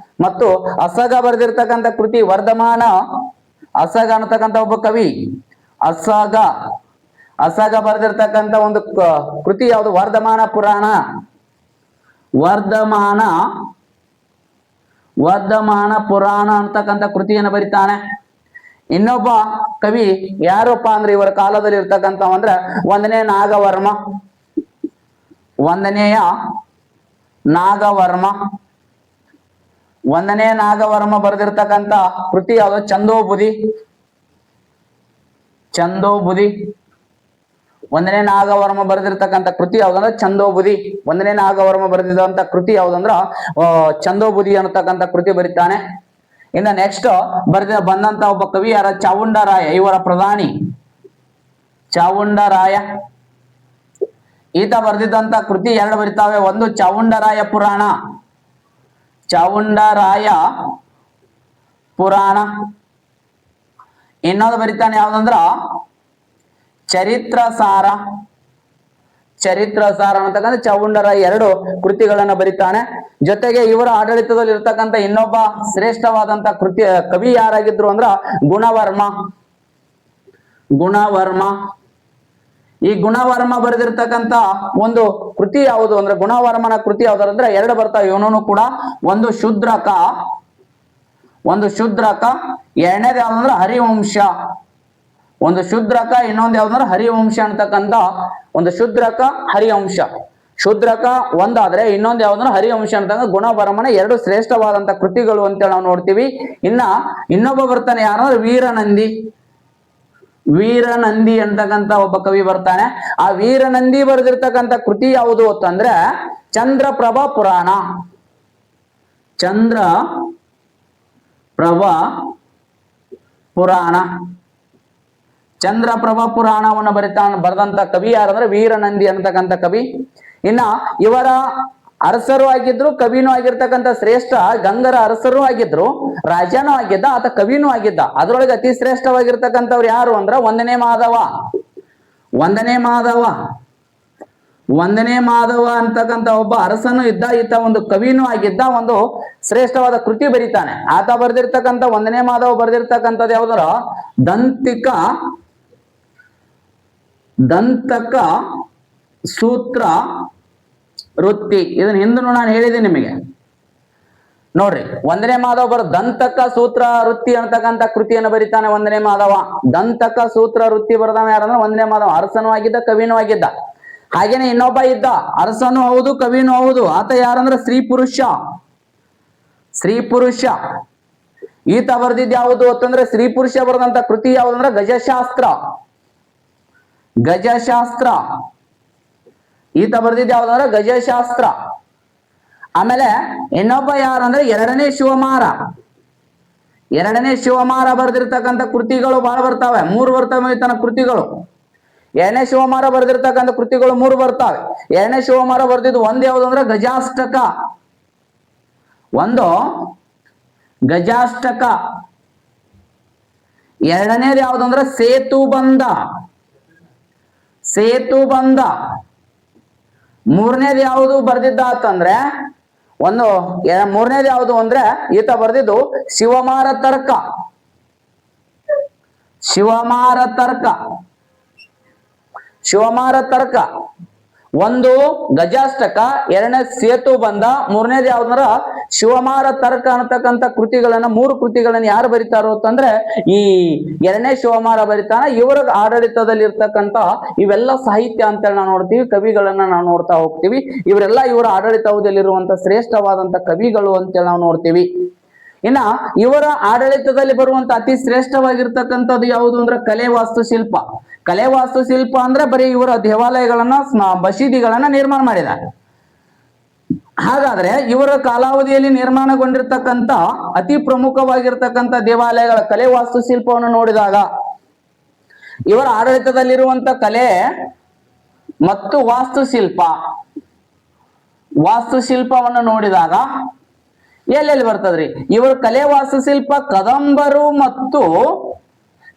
A: ಮತ್ತು ಅಸಗ ಬರೆದಿರ್ತಕ್ಕಂಥ ಕೃತಿ ವರ್ಧಮಾನ. ಅಸಗ ಅಂತಕ್ಕಂಥ ಒಬ್ಬ ಕವಿ. ಅಸಗ ಬರೆದಿರ್ತಕ್ಕಂಥ ಒಂದು ಕೃತಿ ಯಾವುದು ವರ್ಧಮಾನ ಪುರಾಣ. ವರ್ಧಮಾನ ಪುರಾಣ ಅಂತಕ್ಕಂಥ ಕೃತಿಯನ್ನು ಬರೀತಾನೆ. ಇನ್ನೊಬ್ಬ ಕವಿ ಯಾರಪ್ಪ ಅಂದ್ರೆ ಇವರ ಕಾಲದಲ್ಲಿ ಇರ್ತಕ್ಕಂಥ ಅಂದ್ರೆ ಒಂದನೇ ನಾಗವರ್ಮ ಬರೆದಿರ್ತಕ್ಕಂಥ ಕೃತಿ ಯಾವುದು ಚಂದೋಬುದಿ. ಒಂದನೇ ನಾಗವರ್ಮ ಬರೆದಿರ್ತಕ್ಕಂಥ ಕೃತಿ ಯಾವ್ದಂದ್ರ ಚಂದೋಬುದಿ. ಒಂದನೇ ನಾಗವರ್ಮ ಬರೆದಿರುವಂತ ಕೃತಿ ಯಾವ್ದಂದ್ರ ಚಂದೋಬುದಿ ಅನ್ನತಕ್ಕಂಥ ಕೃತಿ ಬರೀತಾನೆ. ಇನ್ನು ನೆಕ್ಸ್ಟ್ ಬಂದಂತ ಒಬ್ಬ ಕವಿ ಯಾರ ಚಾವುಂಡರಾಯ. ಇವರ ಪ್ರಧಾನಿ ಚಾವುಂಡರಾಯ. ಈತ ಬರೆದಿದ್ದಂತ ಕೃತಿ ಎರಡು ಬರಿತಾವೆ. ಒಂದು ಚಾವುಂಡರಾಯ ಪುರಾಣ. ಇನ್ನೊಂದು ಬರಿತಾನೆ ಯಾವ್ದಂದ್ರ ಚರಿತ್ರ ಸಾರ ಅಂತಕ್ಕಂಥ ಚಾವುಂಡರಾಯ ಎರಡು ಕೃತಿಗಳನ್ನ ಬರೀತಾನೆ. ಜೊತೆಗೆ ಇವರ ಆಡಳಿತದಲ್ಲಿ ಇರ್ತಕ್ಕಂಥ ಇನ್ನೊಬ್ಬ ಶ್ರೇಷ್ಠವಾದಂತ ಕವಿ ಯಾರಾಗಿದ್ರು ಅಂದ್ರ ಗುಣವರ್ಮ. ಈ ಗುಣವರ್ಮ ಬರೆದಿರ್ತಕ್ಕಂಥ ಒಂದು ಕೃತಿ ಯಾವುದು ಅಂದ್ರೆ ಗುಣವರ್ಮನ ಕೃತಿ ಯಾವ್ದಂದ್ರೆ ಎರಡು ಬರ್ತಾವ ಇವನು ಕೂಡ. ಒಂದು ಶೂದ್ರಕ ಎರಡನೇದು ಯಾವ್ದಂದ್ರೆ ಹರಿವಂಶ. ಒಂದು ಶೂದ್ರಕ ಇನ್ನೊಂದು ಯಾವ್ದಂದ್ರೆ ಹರಿವಂಶ ಅಂತಕ್ಕಂಥ ಒಂದು ಶೂದ್ರಕ ಹರಿವಂಶ. ಶೂದ್ರಕ ಒಂದಾದ್ರೆ ಇನ್ನೊಂದು ಯಾವ್ದಂದ್ರೆ ಹರಿವಂಶ ಅಂತಂದ್ರೆ ಗುಣವರ್ಮನ ಎರಡು ಶ್ರೇಷ್ಠವಾದಂತ ಕೃತಿಗಳು ಅಂತೇಳಿ ನಾವು ನೋಡ್ತೀವಿ. ಇನ್ನೊಬ್ಬ ಬರ್ತಾನೆ ಯಾರಂದ್ರೆ ವೀರನಂದಿ ಅಂತಕ್ಕಂಥ ಒಬ್ಬ ಕವಿ ಬರ್ತಾನೆ. ಆ ವೀರನಂದಿ ಬರೆದಿರ್ತಕ್ಕಂಥ ಕೃತಿ ಯಾವುದು ಅಂತಂದ್ರೆ ಚಂದ್ರಪ್ರಭಾ ಪುರಾಣವನ್ನು ಬರೆದಂತ ಕವಿ ಯಾರಂದ್ರೆ ವೀರನಂದಿ ಅಂತಕ್ಕಂಥ ಕವಿ. ಇನ್ನ ಇವರ ಅರಸರು ಆಗಿದ್ರು, ಕವಿನೂ ಆಗಿರ್ತಕ್ಕಂಥ ಶ್ರೇಷ್ಠ ಗಂಗರ ಅರಸರು ಆಗಿದ್ರು, ರಾಜನೂ ಆಗಿದ್ದ, ಆತ ಕವಿನೂ ಆಗಿದ್ದ. ಅದ್ರೊಳಗೆ ಅತಿ ಶ್ರೇಷ್ಠವಾಗಿರ್ತಕ್ಕಂಥವ್ರು ಯಾರು ಅಂದ್ರ ಒಂದನೇ ಮಾಧವ ಅಂತಕ್ಕಂಥ ಒಬ್ಬ ಅರಸನು ಇದ್ದ. ಈತ ಒಂದು ಕವಿನೂ ಆಗಿದ್ದ, ಒಂದು ಶ್ರೇಷ್ಠವಾದ ಕೃತಿ ಬರೀತಾನೆ. ಆತ ಬರೆದಿರ್ತಕ್ಕಂಥ ಒಂದನೇ ಮಾಧವ ಬರೆದಿರ್ತಕ್ಕಂಥದ್ದು ಯಾವ್ದಾರ ದಂತಕ ಸೂತ್ರ ವೃತ್ತಿ. ಇದನ್ನ ಹಿಂದೂ ನಾನು ಹೇಳಿದ್ದೀನಿ ನಿಮಗೆ ನೋಡ್ರಿ. ಒಂದನೇ ಮಾಧವ ದಂತಕ ಸೂತ್ರ ವೃತ್ತಿ ಅಂತಕ್ಕಂಥ ಕೃತಿಯನ್ನು ಬರೀತಾನೆ ಒಂದನೇ ಮಾಧವ. ದಂತಕ ಸೂತ್ರ ವೃತ್ತಿ ಬರೆದವ ಯಾರಂದ್ರೆ ಒಂದನೇ ಮಾಧವ. ಅರಸನೂ ಆಗಿದ್ದ, ಕವಿನೂ ಆಗಿದ್ದ. ಹಾಗೇನೆ ಇನ್ನೊಬ್ಬ ಇದ್ದ, ಅರಸನೂ ಹೌದು, ಕವಿನೂ ಹೌದು. ಆತ ಯಾರಂದ್ರೆ ಸ್ತ್ರೀ ಪುರುಷ. ಈತ ಬರ್ದಿದ್ ಯಾವುದು ಅಂತಂದ್ರೆ ಸ್ತ್ರೀ ಪುರುಷ ಬರೆದಂತ ಕೃತಿ ಯಾವುದಂದ್ರೆ ಗಜಶಾಸ್ತ್ರ. ಈತ ಬರ್ದಿದ್ ಯಾವ್ದಂದ್ರೆ ಗಜಶಾಸ್ತ್ರ. ಆಮೇಲೆ ಇನ್ನೊಬ್ಬ ಯಾರಂದ್ರೆ ಎರಡನೇ ಶಿವಮಾರ ಬರೆದಿರ್ತಕ್ಕಂಥ ಕೃತಿಗಳು ಬಹಳ ಬರ್ತಾವೆ. 3 ಬರ್ತಾವೆ ಈತನ ಕೃತಿಗಳು. ಎರಡನೇ ಶಿವಮಾರ ಬರೆದಿರ್ತಕ್ಕಂಥ ಕೃತಿಗಳು 3 ಬರ್ತಾವೆ. ಎರಡನೇ ಶಿವಮಾರ ಬರೆದಿದ್ದು ಒಂದು ಯಾವ್ದಂದ್ರೆ ಗಜಾಷ್ಟಕ. ಎರಡನೇದು ಯಾವ್ದಂದ್ರೆ ಸೇತುಬಂಧ. ಮೂರನೇದು ಯಾವುದು ಬರ್ದಿದ್ದ ಅಂತಂದ್ರೆ ಮೂರನೇದು ಯಾವುದು ಅಂದ್ರೆ ಈತ ಬರ್ದಿದ್ದು ಶಿವಮಾರ ತರ್ಕ. ಒಂದು ಗಜಾಷ್ಟಕ, ಎರಡನೇ ಸೇತುಬಂಧ, ಮೂರನೇದು ಯಾವ್ದಂದ್ರ ಶಿವಮಾರ ತರ್ಕ ಅನ್ನತಕ್ಕಂಥ ಕೃತಿಗಳನ್ನ 3 ಕೃತಿಗಳನ್ನ ಯಾರು ಬರೀತಾರೋ ಅಂತಂದ್ರೆ ಈ ಎರಡನೇ ಶಿವಮಾರ ಬರೀತಾನ. ಇವರ ಆಡಳಿತದಲ್ಲಿ ಇರ್ತಕ್ಕಂಥ ಇವೆಲ್ಲ ಸಾಹಿತ್ಯ ಅಂತೇಳಿ ನಾವು ನೋಡ್ತೀವಿ, ಕವಿಗಳನ್ನ ನಾವು ನೋಡ್ತಾ ಹೋಗ್ತೀವಿ. ಇವರೆಲ್ಲ ಇವರ ಆಡಳಿತದಲ್ಲಿರುವಂತ ಶ್ರೇಷ್ಠವಾದಂತ ಕವಿಗಳು ಅಂತೇಳಿ ನಾವು ನೋಡ್ತೀವಿ. ಇನ್ನ ಇವರ ಆಡಳಿತದಲ್ಲಿ ಬರುವಂತ ಅತಿ ಶ್ರೇಷ್ಠವಾಗಿರ್ತಕ್ಕಂಥದ್ದು ಯಾವುದು ಅಂದ್ರೆ ಕಲೆ ವಾಸ್ತುಶಿಲ್ಪ. ಕಲೆ ವಾಸ್ತುಶಿಲ್ಪ ಅಂದ್ರೆ ಬರೀ ಇವರ ದೇವಾಲಯಗಳನ್ನ ಮಸೀದಿಗಳನ್ನ ನಿರ್ಮಾಣ ಮಾಡಿದ್ದಾರೆ. ಹಾಗಾದ್ರೆ ಇವರ ಕಾಲಾವಧಿಯಲ್ಲಿ ನಿರ್ಮಾಣಗೊಂಡಿರ್ತಕ್ಕಂಥ ಅತಿ ಪ್ರಮುಖವಾಗಿರ್ತಕ್ಕಂಥ ದೇವಾಲಯಗಳ ಕಲೆ ವಾಸ್ತುಶಿಲ್ಪವನ್ನು ನೋಡಿದಾಗ ಇವರ ಆಡಳಿತದಲ್ಲಿರುವಂತ ಕಲೆ ಮತ್ತು ವಾಸ್ತುಶಿಲ್ಪವನ್ನು ನೋಡಿದಾಗ ಎಲ್ಲೆಲ್ಲಿ ಬರ್ತದ್ರಿ ಇವರ ಕಲೆ ವಾಸ್ತುಶಿಲ್ಪ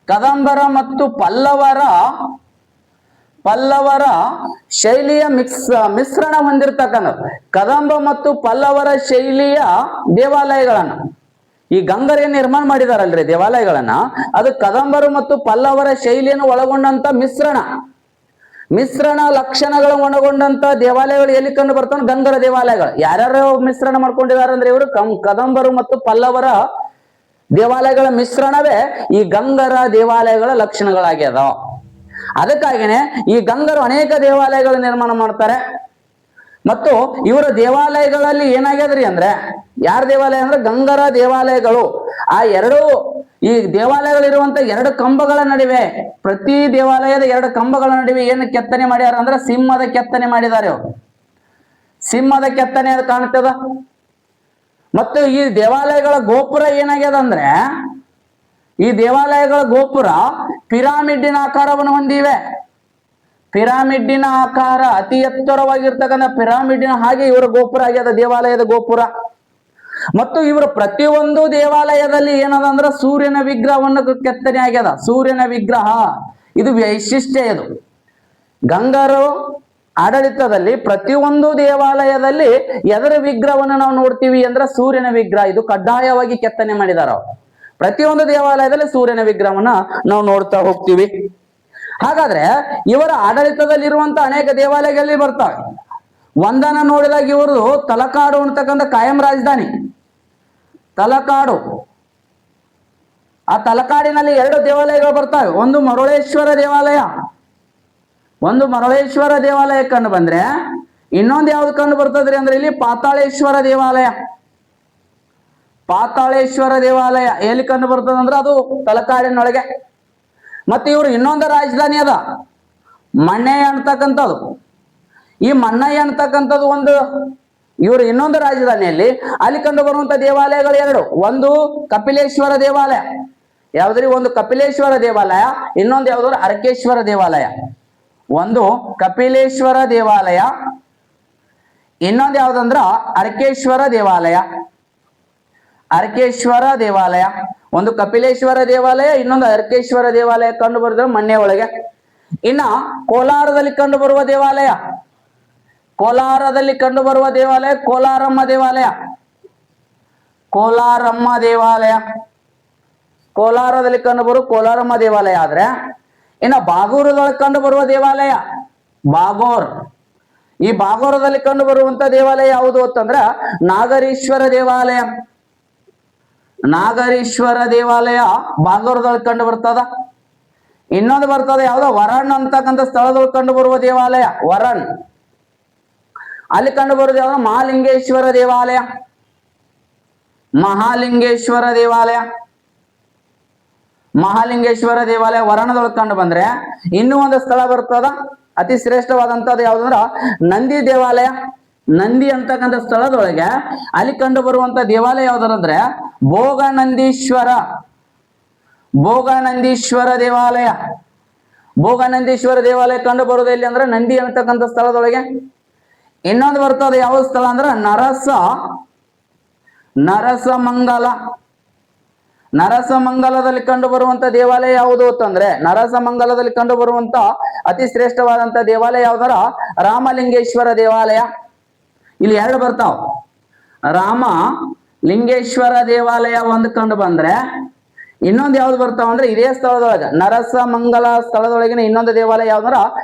A: ಕದಂಬರ ಮತ್ತು ಪಲ್ಲವರ ಶೈಲಿಯ ಮಿಶ್ರಣ ಹೊಂದಿರತಕ್ಕಂಥದ್ದು. ಕದಂಬ ಮತ್ತು ಪಲ್ಲವರ ಶೈಲಿಯ ದೇವಾಲಯಗಳನ್ನ ಈ ಗಂಗರು ಏನ್ ನಿರ್ಮಾಣ ಮಾಡಿದಾರಲ್ರಿ ದೇವಾಲಯಗಳನ್ನ, ಅದು ಕದಂಬರು ಮತ್ತು ಪಲ್ಲವರ ಶೈಲಿಯನ್ನು ಒಳಗೊಂಡಂತ ಮಿಶ್ರಣ ಲಕ್ಷಣಗಳು ಒಳಗೊಂಡಂತ ದೇವಾಲಯಗಳು ಎಲ್ಲಿ ಕಂಡು ಬರ್ತಾವ? ಗಂಗರ ದೇವಾಲಯಗಳು. ಯಾರ್ಯಾರು ಮಿಶ್ರಣ ಮಾಡ್ಕೊಂಡಿದ್ದಾರೆ ಅಂದ್ರೆ ಇವರು ಕದಂಬರು ಮತ್ತು ಪಲ್ಲವರ ದೇವಾಲಯಗಳ ಮಿಶ್ರಣವೇ ಈ ಗಂಗರ ದೇವಾಲಯಗಳ ಲಕ್ಷಣಗಳಾಗ್ಯದ. ಅದಕ್ಕಾಗಿನೇ ಈ ಗಂಗರು ಅನೇಕ ದೇವಾಲಯಗಳ ನಿರ್ಮಾಣ ಮಾಡ್ತಾರೆ. ಮತ್ತು ಇವರ ದೇವಾಲಯಗಳಲ್ಲಿ ಏನಾಗ್ಯದ್ರಿ ಅಂದ್ರೆ, ಯಾರ ದೇವಾಲಯ ಅಂದ್ರೆ ಗಂಗರ ದೇವಾಲಯಗಳು. ಈ ದೇವಾಲಯಗಳಿರುವಂತ 2 ಕಂಬಗಳ ನಡುವೆ, ಪ್ರತಿ ದೇವಾಲಯದ 2 ಕಂಬಗಳ ನಡುವೆ ಏನು ಕೆತ್ತನೆ ಮಾಡ್ಯಾರ ಅಂದ್ರೆ ಸಿಂಹದ ಕೆತ್ತನೆ ಮಾಡಿದ್ದಾರೆ ಅವರು. ಸಿಂಹದ ಕೆತ್ತನೆ ಅದು ಕಾಣ್ತದ. ಮತ್ತು ಈ ದೇವಾಲಯಗಳ ಗೋಪುರ ಏನಾಗ್ಯದ ಅಂದ್ರೆ, ಈ ದೇವಾಲಯಗಳ ಗೋಪುರ ಪಿರಾಮಿಡ್ಡಿನ ಆಕಾರವನ್ನು ಹೊಂದಿವೆ. ಪಿರಾಮಿಡ್ಡಿನ ಆಕಾರ, ಅತಿ ಎತ್ತರವಾಗಿರ್ತಕ್ಕಂಥ ಪಿರಾಮಿಡ್ಡಿನ ಹಾಗೆ ಇವರ ಗೋಪುರ ಆಗ್ಯದ, ದೇವಾಲಯದ ಗೋಪುರ. ಮತ್ತು ಇವರ ಪ್ರತಿಯೊಂದು ದೇವಾಲಯದಲ್ಲಿ ಏನದ ಅಂದ್ರೆ ಸೂರ್ಯನ ವಿಗ್ರಹವನ್ನು ಕೆತ್ತನೆ ಆಗ್ಯದ. ಸೂರ್ಯನ ವಿಗ್ರಹ ಇದು ವೈಶಿಷ್ಟ್ಯ. ಇದು ಗಂಗರು ಆಡಳಿತದಲ್ಲಿ ಪ್ರತಿಯೊಂದು ದೇವಾಲಯದಲ್ಲಿ ಎದರ ವಿಗ್ರಹವನ್ನು ನಾವು ನೋಡ್ತೀವಿ ಅಂದ್ರೆ ಸೂರ್ಯನ ವಿಗ್ರಹ. ಇದು ಕಡ್ಡಾಯವಾಗಿ ಕೆತ್ತನೆ ಮಾಡಿದಾರ. ಪ್ರತಿಯೊಂದು ದೇವಾಲಯದಲ್ಲಿ ಸೂರ್ಯನ ವಿಗ್ರಹವನ್ನ ನಾವು ನೋಡ್ತಾ ಹೋಗ್ತೀವಿ. ಹಾಗಾದ್ರೆ ಇವರ ಆಡಳಿತದಲ್ಲಿರುವಂತ ಅನೇಕ ದೇವಾಲಯಗಳಲ್ಲಿ ಬರ್ತಾವೆ. ಒಂದನ್ನ ನೋಡಿದಾಗ ಇವರು ತಲಕಾಡು ಅಂತಕ್ಕಂಥ ಕಾಯಂ ರಾಜಧಾನಿ ತಲಕಾಡು. ಆ ತಲಕಾಡಿನಲ್ಲಿ 2 ದೇವಾಲಯಗಳು ಬರ್ತವೆ. ಒಂದು ಮರಳೇಶ್ವರ ದೇವಾಲಯ ಕಂಡು ಬಂದ್ರೆ, ಇನ್ನೊಂದು ಯಾವ್ದು ಕಂಡು ಬರ್ತದ್ರಿ ಅಂದ್ರೆ ಇಲ್ಲಿ ಪಾತಾಳೇಶ್ವರ ದೇವಾಲಯ ಎಲ್ಲಿ ಕಂಡು ಬರ್ತದಂದ್ರೆ ಅದು ತಲಕಾಡಿನೊಳಗೆ. ಮತ್ತೆ ಇವರು ಇನ್ನೊಂದು ರಾಜಧಾನಿ ಅದ ಮಣ್ಣಯ್ಯ ಅಂತಕ್ಕಂಥದ್ದು. ಈ ಮಣ್ಣಯ್ಯ ಅಂತಕ್ಕಂಥದ್ದು ಇವರು ಇನ್ನೊಂದು ರಾಜಧಾನಿಯಲ್ಲಿ ಅಲ್ಲಿ ಕಂಡು ಬರುವಂತ ದೇವಾಲಯಗಳು 2. ಒಂದು ಕಪಿಲೇಶ್ವರ ದೇವಾಲಯ. ಯಾವ್ದ್ರಿ? ಒಂದು ಕಪಿಲೇಶ್ವರ ದೇವಾಲಯ, ಇನ್ನೊಂದು ಯಾವ್ದು? ಅರಕೇಶ್ವರ ದೇವಾಲಯ. ಒಂದು ಕಪಿಲೇಶ್ವರ ದೇವಾಲಯ, ಇನ್ನೊಂದು ಯಾವ್ದಂದ್ರ ಅರಕೇಶ್ವರ ದೇವಾಲಯ. ಒಂದು ಕಪಿಲೇಶ್ವರ ದೇವಾಲಯ, ಇನ್ನೊಂದು ಅರಕೇಶ್ವರ ದೇವಾಲಯ ಕಂಡು ಬರುತ್ತದೆ ಮಣ್ಣೆ ಒಳಗೆ. ಇನ್ನ ಕೋಲಾರದಲ್ಲಿ ಕಂಡು ಬರುವ ದೇವಾಲಯ ಕೋಲಾರಮ್ಮ ದೇವಾಲಯ. ಕೋಲಾರದಲ್ಲಿ ಕಂಡು ಬರುವ ಕೋಲಾರಮ್ಮ ದೇವಾಲಯ ಆದ್ರೆ, ಇನ್ನ ಬಾಗೂರದೊಳಗೆ ಕಂಡು ಬರುವ ದೇವಾಲಯ ಈ ಬಾಗೂರದಲ್ಲಿ ಕಂಡು ಬರುವಂತ ದೇವಾಲಯ ಯಾವುದು ಅಂತಂದ್ರ ನಾಗರೀಶ್ವರ ದೇವಾಲಯ ಬಾಗೂರದೊಳಗೆ ಕಂಡು ಬರ್ತದ. ಇನ್ನೊಂದು ಬರ್ತದ ಯಾವ್ದೋ ವರಣ್ ಅಂತಕ್ಕಂಥ ಸ್ಥಳದೊಳಗೆ ಕಂಡು ಬರುವ ದೇವಾಲಯ ವರಣ್. ಅಲ್ಲಿ ಕಂಡು ಬರುವುದು ಯಾವ್ದು? ಮಹಾಲಿಂಗೇಶ್ವರ ದೇವಾಲಯ ವರಣದೊಳಗೆ ಕಂಡು ಬಂದ್ರೆ, ಇನ್ನೂ ಒಂದು ಸ್ಥಳ ಬರ್ತದ ಅತಿ ಶ್ರೇಷ್ಠವಾದಂತದ್ದು ಯಾವ್ದಂದ್ರ ನಂದಿ ದೇವಾಲಯ. ನಂದಿ ಅಂತಕ್ಕಂಥ ಸ್ಥಳದೊಳಗೆ ಅಲ್ಲಿ ಕಂಡು ಬರುವಂತ ದೇವಾಲಯ ಯಾವ್ದಂದ್ರೆ ಭೋಗನಂದೀಶ್ವರ ದೇವಾಲಯ. ಭೋಗನಂದೀಶ್ವರ ದೇವಾಲಯ ಕಂಡು ಬರುವುದು ಎಲ್ಲಿ ಅಂದ್ರೆ ನಂದಿ ಅಂತಕ್ಕಂಥ ಸ್ಥಳದೊಳಗೆ. ಇನ್ನೊಂದು ಬರ್ತದೆ ಯಾವ ಸ್ಥಳ ಅಂದ್ರೆ ನರಸಮಂಗಲದಲ್ಲಿ ಕಂಡು ಬರುವಂತ ದೇವಾಲಯ ಯಾವುದು ಅಂತಂದ್ರೆ, ನರಸಮಂಗಲದಲ್ಲಿ ಕಂಡು ಬರುವಂತ ಅತಿ ಶ್ರೇಷ್ಠವಾದಂತ ದೇವಾಲಯ ಯಾವ್ದಾರ ರಾಮಲಿಂಗೇಶ್ವರ ದೇವಾಲಯ. ಇಲ್ಲಿ 2 ಬರ್ತಾವ. ರಾಮಲಿಂಗೇಶ್ವರ ದೇವಾಲಯ ಒಂದು ಕಂಡು ಬಂದ್ರೆ, ಇನ್ನೊಂದು ಯಾವ್ದು ಬರ್ತಾವ ಅಂದ್ರೆ ಇದೇ ಸ್ಥಳದೊಳಗೆ ನರಸಮಂಗಲ ಸ್ಥಳದೊಳಗಿನ ಇನ್ನೊಂದು ದೇವಾಲಯ ಯಾವ್ದಾರ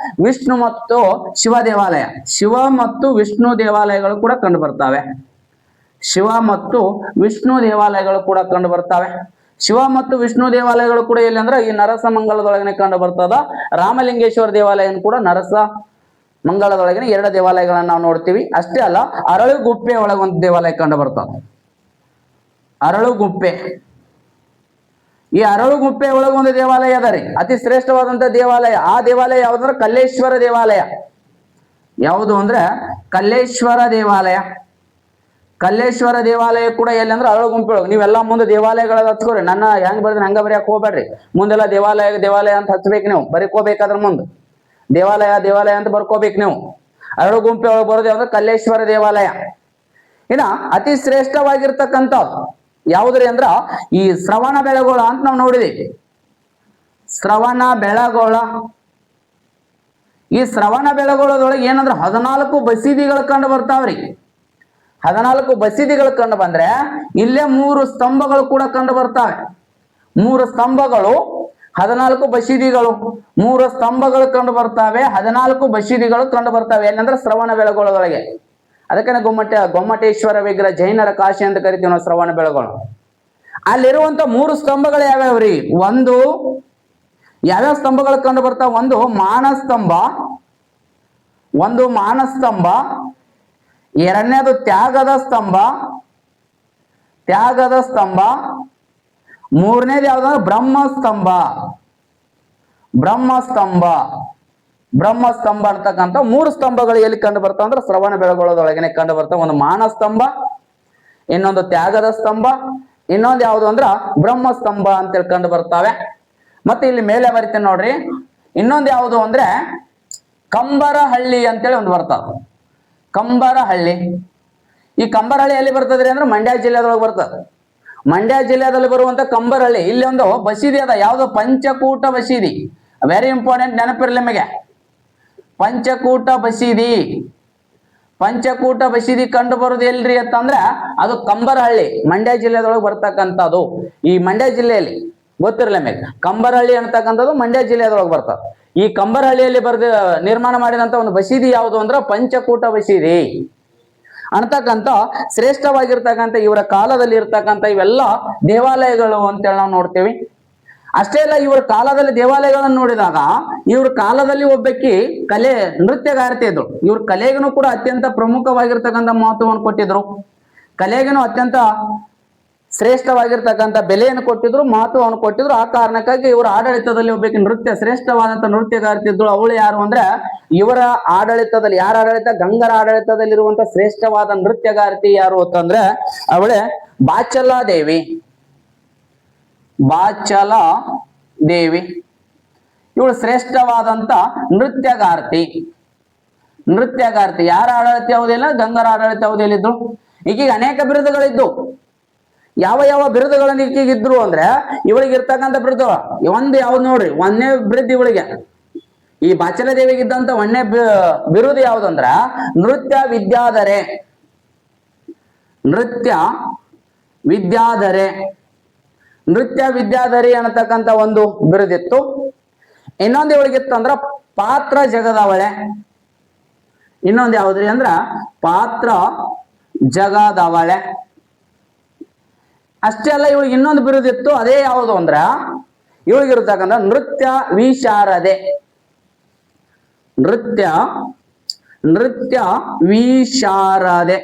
A: ವಿಷ್ಣು ಮತ್ತು ಶಿವ ದೇವಾಲಯ. ಶಿವ ಮತ್ತು ವಿಷ್ಣು ದೇವಾಲಯಗಳು ಕೂಡ ಕಂಡು ಬರ್ತವೆ. ಶಿವ ಮತ್ತು ವಿಷ್ಣು ದೇವಾಲಯಗಳು ಕೂಡ ಎಲ್ಲಿ ಅಂದ್ರೆ ಈ ನರಸಮಂಗಲದೊಳಗನೆ ಕಂಡು ಬರ್ತದ. ರಾಮಲಿಂಗೇಶ್ವರ ದೇವಾಲಯ ಕೂಡ ನರಸಮಂಗಲದೊಳಗಿನ 2 ದೇವಾಲಯಗಳನ್ನ ನಾವು ನೋಡ್ತೀವಿ. ಅಷ್ಟೇ ಅಲ್ಲ, ಅರಳುಗುಪ್ಪೆ ಒಳಗೆ ಒಂದು ದೇವಾಲಯ ಕಂಡು ಬರ್ತದೆ. ಅರಳುಗುಪ್ಪೆ. ಈ ಅರಳುಗುಪ್ಪೆ ಒಳಗೆ ಒಂದು ದೇವಾಲಯ ಅದ ರೀ, ಅತಿ ಶ್ರೇಷ್ಠವಾದಂತ ದೇವಾಲಯ. ಆ ದೇವಾಲಯ ಯಾವ್ದಂದ್ರೆ ಕಲ್ಲೇಶ್ವರ ದೇವಾಲಯ. ಯಾವುದು ಅಂದ್ರೆ ಕಲ್ಲೇಶ್ವರ ದೇವಾಲಯ. ಕಲ್ಲೇಶ್ವರ ದೇವಾಲಯ ಕೂಡ ಎಲ್ಲಿ ಅಂದ್ರೆ ಅರಳುಗುಂಪೆ ಒಳಗೆ. ನೀವೆಲ್ಲ ಮುಂದೆ ದೇವಾಲಯಗಳ ಹಚ್ಕೋರಿ, ನನ್ನ ಹೆಂಗ್ ಬರ್ತೀನಿ ಹಂಗ ಬರೆಯಕ್ ಹೋಗ್ಬೇಡ್ರಿ. ಮುಂದೆಲ್ಲ ದೇವಾಲಯ ದೇವಾಲಯ ಅಂತ ಹಚ್ಬೇಕು, ನೀವು ಬರೀಕೋಬೇಕಾದ್ರ ಮುಂದೆ ದೇವಾಲಯ ದೇವಾಲಯ ಅಂತ ಬರ್ಕೋಬೇಕು ನೀವು. ಅರಳುಗುಂಪೆ ಒಳಗೆ ಬರೋದು ಯಾವ್ದು ಕಲ್ಲೇಶ್ವರ ದೇವಾಲಯ. ಇನ್ನ ಅತಿ ಶ್ರೇಷ್ಠವಾಗಿರ್ತಕ್ಕಂಥದ್ದು ಯಾವುದ್ರಿ ಅಂದ್ರ ಈ ಶ್ರವಣ ಬೆಳಗೊಳ ಅಂತ ನಾವು ನೋಡಿದೀವಿ. ಶ್ರವಣ ಬೆಳಗೊಳ. ಈ ಶ್ರವಣ ಬೆಳಗೊಳದೊಳಗೆ ಏನಂದ್ರ 14 ಬಸೀದಿಗಳು ಕಂಡು ಬರ್ತಾವ್ರಿ. 14 ಬಸೀದಿಗಳು ಕಂಡು ಬಂದ್ರೆ ಇಲ್ಲೇ 3 ಸ್ತಂಭಗಳು ಕೂಡ ಕಂಡು ಬರ್ತಾವೆ. 3 ಸ್ತಂಭಗಳು, 14 ಬಸೀದಿಗಳು, 3 ಸ್ತಂಭಗಳು ಕಂಡು ಬರ್ತಾವೆ, 14 ಬಸೀದಿಗಳು ಕಂಡು ಬರ್ತಾವೆ. ಏನಂದ್ರೆ ಶ್ರವಣ ಬೆಳಗೊಳದೊಳಗೆ. ಅದಕ್ಕೆ ಗೊಮ್ಮಟೇಶ್ವರ ವಿಗ್ರಹ, ಜೈನರ ಕಾಶಿ ಅಂತ ಕರಿತೀವಿ ನಾವು ಶ್ರವಣ ಬೆಳಗೊಳ. ಅಲ್ಲಿರುವಂತ 3 ಸ್ತಂಭಗಳು ಯಾವ್ಯಾವ್ರಿ? ಒಂದು ಯಾವ್ಯಾವ ಸ್ತಂಭಗಳು ಕಂಡು ಬರ್ತಾವ? ಒಂದು ಮಾನಸ್ತಂಭ, ಒಂದು ಮಾನಸ್ತಂಭ, ಎರಡನೇದು ತ್ಯಾಗದ ಸ್ತಂಭ, ತ್ಯಾಗದ ಸ್ತಂಭ, ಮೂರನೇದು ಯಾವ್ದಂದ್ರೆ ಬ್ರಹ್ಮಸ್ತಂಭ, ಬ್ರಹ್ಮಸ್ತಂಭ, ಬ್ರಹ್ಮಸ್ತಂಭ ಅಂತಕ್ಕಂಥ 3 ಸ್ತಂಭಗಳು ಎಲ್ಲಿ ಕಂಡು ಬರ್ತಾವ ಅಂದ್ರೆ ಶ್ರವಣ ಬೆಳಗೊಳದೊಳಗನೆ ಕಂಡು ಬರ್ತಾವ. ಒಂದು ಮಾನಸ್ತಂಭ, ಇನ್ನೊಂದು ತ್ಯಾಗದ ಸ್ತಂಭ, ಇನ್ನೊಂದು ಯಾವುದು ಅಂದ್ರ ಬ್ರಹ್ಮಸ್ತಂಭ ಅಂತೇಳಿ ಕಂಡು ಬರ್ತಾವೆ. ಮತ್ತೆ ಇಲ್ಲಿ ಮೇಲೆ ಬರಿತೇನೆ ನೋಡ್ರಿ, ಇನ್ನೊಂದು ಯಾವುದು ಅಂದ್ರೆ ಕಂಬರಹಳ್ಳಿ ಅಂತೇಳಿ ಒಂದು ಬರ್ತಾವ. ಕಂಬರಹಳ್ಳಿ. ಈ ಕಂಬರಹಳ್ಳಿ ಎಲ್ಲಿ ಬರ್ತದ್ರಿ ಅಂದ್ರೆ ಮಂಡ್ಯ ಜಿಲ್ಲೆದೊಳಗೆ ಬರ್ತದೆ. ಮಂಡ್ಯ ಜಿಲ್ಲೆಯಲ್ಲಿ ಬರುವಂತ ಕಂಬರಹಳ್ಳಿ. ಇಲ್ಲಿ ಒಂದು ಬಸೀದಿ ಅದ, ಯಾವ್ದು? ಪಂಚಕೂಟ ಬಸೀದಿ. ವೆರಿ ಇಂಪಾರ್ಟೆಂಟ್, ನೆನಪಿರ್ಲಿ ನಿಮಗೆ. ಪಂಚಕೂಟ ಬಸೀದಿ. ಪಂಚಕೂಟ ಬಸೀದಿ ಕಂಡು ಬರುದು ಎಲ್ರಿ ಅಂತಂದ್ರೆ ಅದು ಕಂಬರಹಳ್ಳಿ, ಮಂಡ್ಯ ಜಿಲ್ಲೆದೊಳಗೆ ಬರ್ತಕ್ಕಂಥದ್ದು. ಈ ಮಂಡ್ಯ ಜಿಲ್ಲೆಯಲ್ಲಿ ಗೊತ್ತಿರಲಿ ನಿಮಗೆ, ಕಂಬರಹಳ್ಳಿ ಅಂತಕ್ಕಂಥದ್ದು ಮಂಡ್ಯ ಜಿಲ್ಲೆದೊಳಗೆ ಬರ್ತದೆ. ಈ ಕಂಬರಹಳ್ಳಿಯಲ್ಲಿ ನಿರ್ಮಾಣ ಮಾಡಿದಂತ ಒಂದು ಬಸೀದಿ ಯಾವುದು ಅಂದ್ರೆ ಪಂಚಕೂಟ ಬಸೀದಿ ಅಂತಕ್ಕಂಥ ಶ್ರೇಷ್ಠವಾಗಿರ್ತಕ್ಕಂಥ ಇವರ ಕಾಲದಲ್ಲಿ ಇರ್ತಕ್ಕಂಥ ಇವೆಲ್ಲ ದೇವಾಲಯಗಳು ಅಂತೇಳಿ ನಾವು ನೋಡ್ತೇವೆ. ಅಷ್ಟೇ ಅಲ್ಲ, ಇವರ ಕಾಲದಲ್ಲಿ ದೇವಾಲಯಗಳನ್ನು ನೋಡಿದಾಗ ಇವ್ರ ಕಾಲದಲ್ಲಿ ಒಬ್ಬಕ್ಕೆ ನೃತ್ಯಗಾರತಿ ಇದ್ರು. ಇವ್ರ ಕಲೆಗೂ ಕೂಡ ಅತ್ಯಂತ ಪ್ರಮುಖವಾಗಿರ್ತಕ್ಕಂಥ ಮಹತ್ವವನ್ನು ಕೊಟ್ಟಿದ್ರು. ಕಲೆಗೂ ಅತ್ಯಂತ ಶ್ರೇಷ್ಠವಾಗಿರ್ತಕ್ಕಂಥ ಬೆಲೆಯನ್ನು ಕೊಟ್ಟಿದ್ರು, ಮಹತ್ವವನ್ನು ಕೊಟ್ಟಿದ್ರು. ಆ ಕಾರಣಕ್ಕಾಗಿ ಇವರ ಆಡಳಿತದಲ್ಲಿ ಒಬ್ಬಕ್ಕೆ ಶ್ರೇಷ್ಠವಾದಂತ ನೃತ್ಯಗಾರತಿ ಇದ್ರು. ಅವಳು ಯಾರು ಅಂದ್ರೆ ಇವರ ಆಡಳಿತದಲ್ಲಿ, ಯಾರ ಆಡಳಿತ? ಗಂಗರ ಆಡಳಿತದಲ್ಲಿರುವಂತ ಶ್ರೇಷ್ಠವಾದ ನೃತ್ಯಗಾರತಿ ಯಾರು ಅಂತಂದ್ರೆ ಅವಳೇ ಬಾಚಲಾ ದೇವಿ. ಬಾಚಲಾ ದೇವಿ ಇವಳು ಶ್ರೇಷ್ಠವಾದಂತ ನೃತ್ಯಗಾರ್ತಿ. ನೃತ್ಯಗಾರ್ತಿ ಯಾರ ಆಡಳಿತ ಯಾವುದಿಲ್ಲ? ಗಂಗರ ಆಡಳಿತ ಯಾವುದಿಲ್ಲಿದ್ದು. ಈಗೀಗ ಅನೇಕ ಬಿರುದುಗಳಿದ್ದು. ಯಾವ ಯಾವ ಬಿರುದುಗಳನ್ನು ಈಗೀಗಿದ್ರು ಅಂದ್ರೆ ಇವಳಿಗೆ ಇರ್ತಕ್ಕಂಥ ಬಿರುದು ಒಂದು ಯಾವ್ದು ನೋಡ್ರಿ, ಒಂದನೇ ಬಿರುದು ಇವಳಿಗೆ. ಈ ಬಾಚಲ ದೇವಿಗಿದ್ದಂತ ಒಂದನೇ ಬಿರುದು ಯಾವ್ದಂದ್ರ ನೃತ್ಯ ವಿದ್ಯಾಧರೆ. ನೃತ್ಯ ವಿದ್ಯಾಧರೆ. ನೃತ್ಯ ವಿದ್ಯಾಧರಿ ಅನ್ನತಕ್ಕಂಥ ಒಂದು ಬಿರುದಿತ್ತು. ಇನ್ನೊಂದು ಇವಳಿಗಿತ್ತು ಅಂದ್ರ ಪಾತ್ರ ಜಗದವಳೆ. ಇನ್ನೊಂದು ಯಾವ್ದ್ರಿ ಅಂದ್ರ ಪಾತ್ರ ಜಗದವಳೆ. ಅಷ್ಟೇ ಅಲ್ಲ, ಇವಳಿಗೆ ಇನ್ನೊಂದು ಬಿರುದಿತ್ತು. ಅದೇ ಯಾವುದು ಅಂದ್ರ ಇವಳಿಗಿರ್ತಕ್ಕಂಥ ನೃತ್ಯ ವಿಶಾರದೆ. ನೃತ್ಯ ವಿಶಾರದೆ.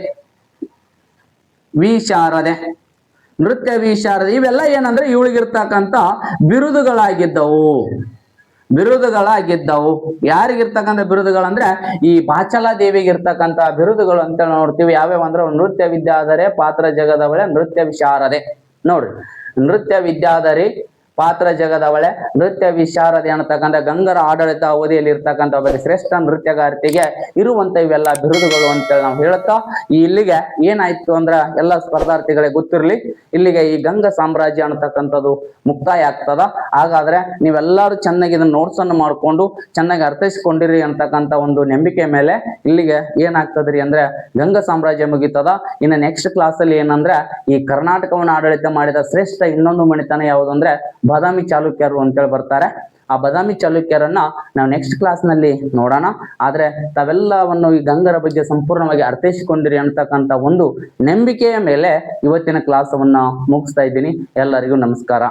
A: ವಿಶಾರದೆ, ನೃತ್ಯ ವಿಶಾರದೆ. ಇವೆಲ್ಲ ಏನಂದ್ರೆ ಇವಳಿಗಿರ್ತಕ್ಕಂಥ ಬಿರುದುಗಳಾಗಿದ್ದವು. ಬಿರುದುಗಳಾಗಿದ್ದವು. ಯಾರಿಗಿರ್ತಕ್ಕಂಥ ಬಿರುದುಗಳಂದ್ರೆ ಈ ಬಾಚಲಾ ದೇವಿಗೆ ಇರ್ತಕ್ಕಂಥ ಬಿರುದುಗಳು ಅಂತ ನೋಡ್ತೀವಿ. ಯಾವ್ಯಾವ ಅಂದ್ರೆ ನೃತ್ಯ ವಿದ್ಯಾಧರೆ, ಪಾತ್ರ ಜಗದವಳೆ, ನೃತ್ಯ ವಿಶಾರದೆ. ನೋಡ್ರಿ, ನೃತ್ಯ ವಿದ್ಯಾಧರಿ, ಪಾತ್ರ ಜಗದವಳೆ, ನೃತ್ಯ ವಿಶಾರದೆ ಅನ್ನತಕ್ಕಂಥ ಗಂಗರ ಆಡಳಿತ ಅವಧಿಯಲ್ಲಿ ಇರ್ತಕ್ಕಂಥ ಒಬ್ಬ ಶ್ರೇಷ್ಠ ನೃತ್ಯಗಾರ್ತಿಗೆ ಇರುವಂತ ಇವೆಲ್ಲ ಬಿರುದುಗಳು ಅಂತೇಳಿ ನಾವು ಹೇಳುತ್ತಾ, ಇಲ್ಲಿಗೆ ಏನಾಯ್ತು ಅಂದ್ರ ಎಲ್ಲ ಸ್ಪರ್ಧಾರ್ಥಿಗಳಿಗೆ ಗೊತ್ತಿರ್ಲಿ, ಇಲ್ಲಿಗೆ ಈ ಗಂಗ ಸಾಮ್ರಾಜ್ಯ ಅನ್ನತಕ್ಕಂಥದ್ದು ಮುಕ್ತಾಯ ಆಗ್ತದ. ಹಾಗಾದ್ರೆ ನೀವೆಲ್ಲರೂ ಚೆನ್ನಾಗಿ ಇದನ್ನ ನೋಟ್ಸ್ ಅನ್ನು ಮಾಡ್ಕೊಂಡು ಚೆನ್ನಾಗಿ ಅರ್ಥೈಸ್ಕೊಂಡಿರಿ ಅಂತಕ್ಕಂಥ ಒಂದು ನಂಬಿಕೆ ಮೇಲೆ ಇಲ್ಲಿಗೆ ಏನಾಗ್ತದ್ರಿ ಅಂದ್ರೆ ಗಂಗ ಸಾಮ್ರಾಜ್ಯ ಮುಗಿತದ. ಇನ್ನು ನೆಕ್ಸ್ಟ್ ಕ್ಲಾಸ್ ಅಲ್ಲಿ ಏನಂದ್ರೆ ಈ ಕರ್ನಾಟಕವನ್ನು ಆಡಳಿತ ಮಾಡಿದ ಶ್ರೇಷ್ಠ ಇನ್ನೊಂದು ಮಣಿತನ ಯಾವುದು ಅಂದ್ರೆ ಬಾದಾಮಿ ಚಾಲುಕ್ಯರು ಅಂತೇಳಿ ಬರ್ತಾರೆ. ಆ ಬಾದಾಮಿ ಚಾಲುಕ್ಯರನ್ನ ನಾವು ನೆಕ್ಸ್ಟ್ ಕ್ಲಾಸ್ ನಲ್ಲಿ ನೋಡೋಣ. ಆದ್ರೆ ತಾವೆಲ್ಲವನ್ನು ಈ ಗಂಗರ ಬಗ್ಗೆ ಸಂಪೂರ್ಣವಾಗಿ ಅರ್ಥೈಸಿಕೊಂಡಿರಿ ಅಂತಕ್ಕಂಥ ಒಂದು ನಂಬಿಕೆಯ ಮೇಲೆ ಇವತ್ತಿನ ಕ್ಲಾಸವನ್ನ ಮುಗಿಸ್ತಾ ಇದ್ದೀನಿ. ಎಲ್ಲರಿಗೂ ನಮಸ್ಕಾರ.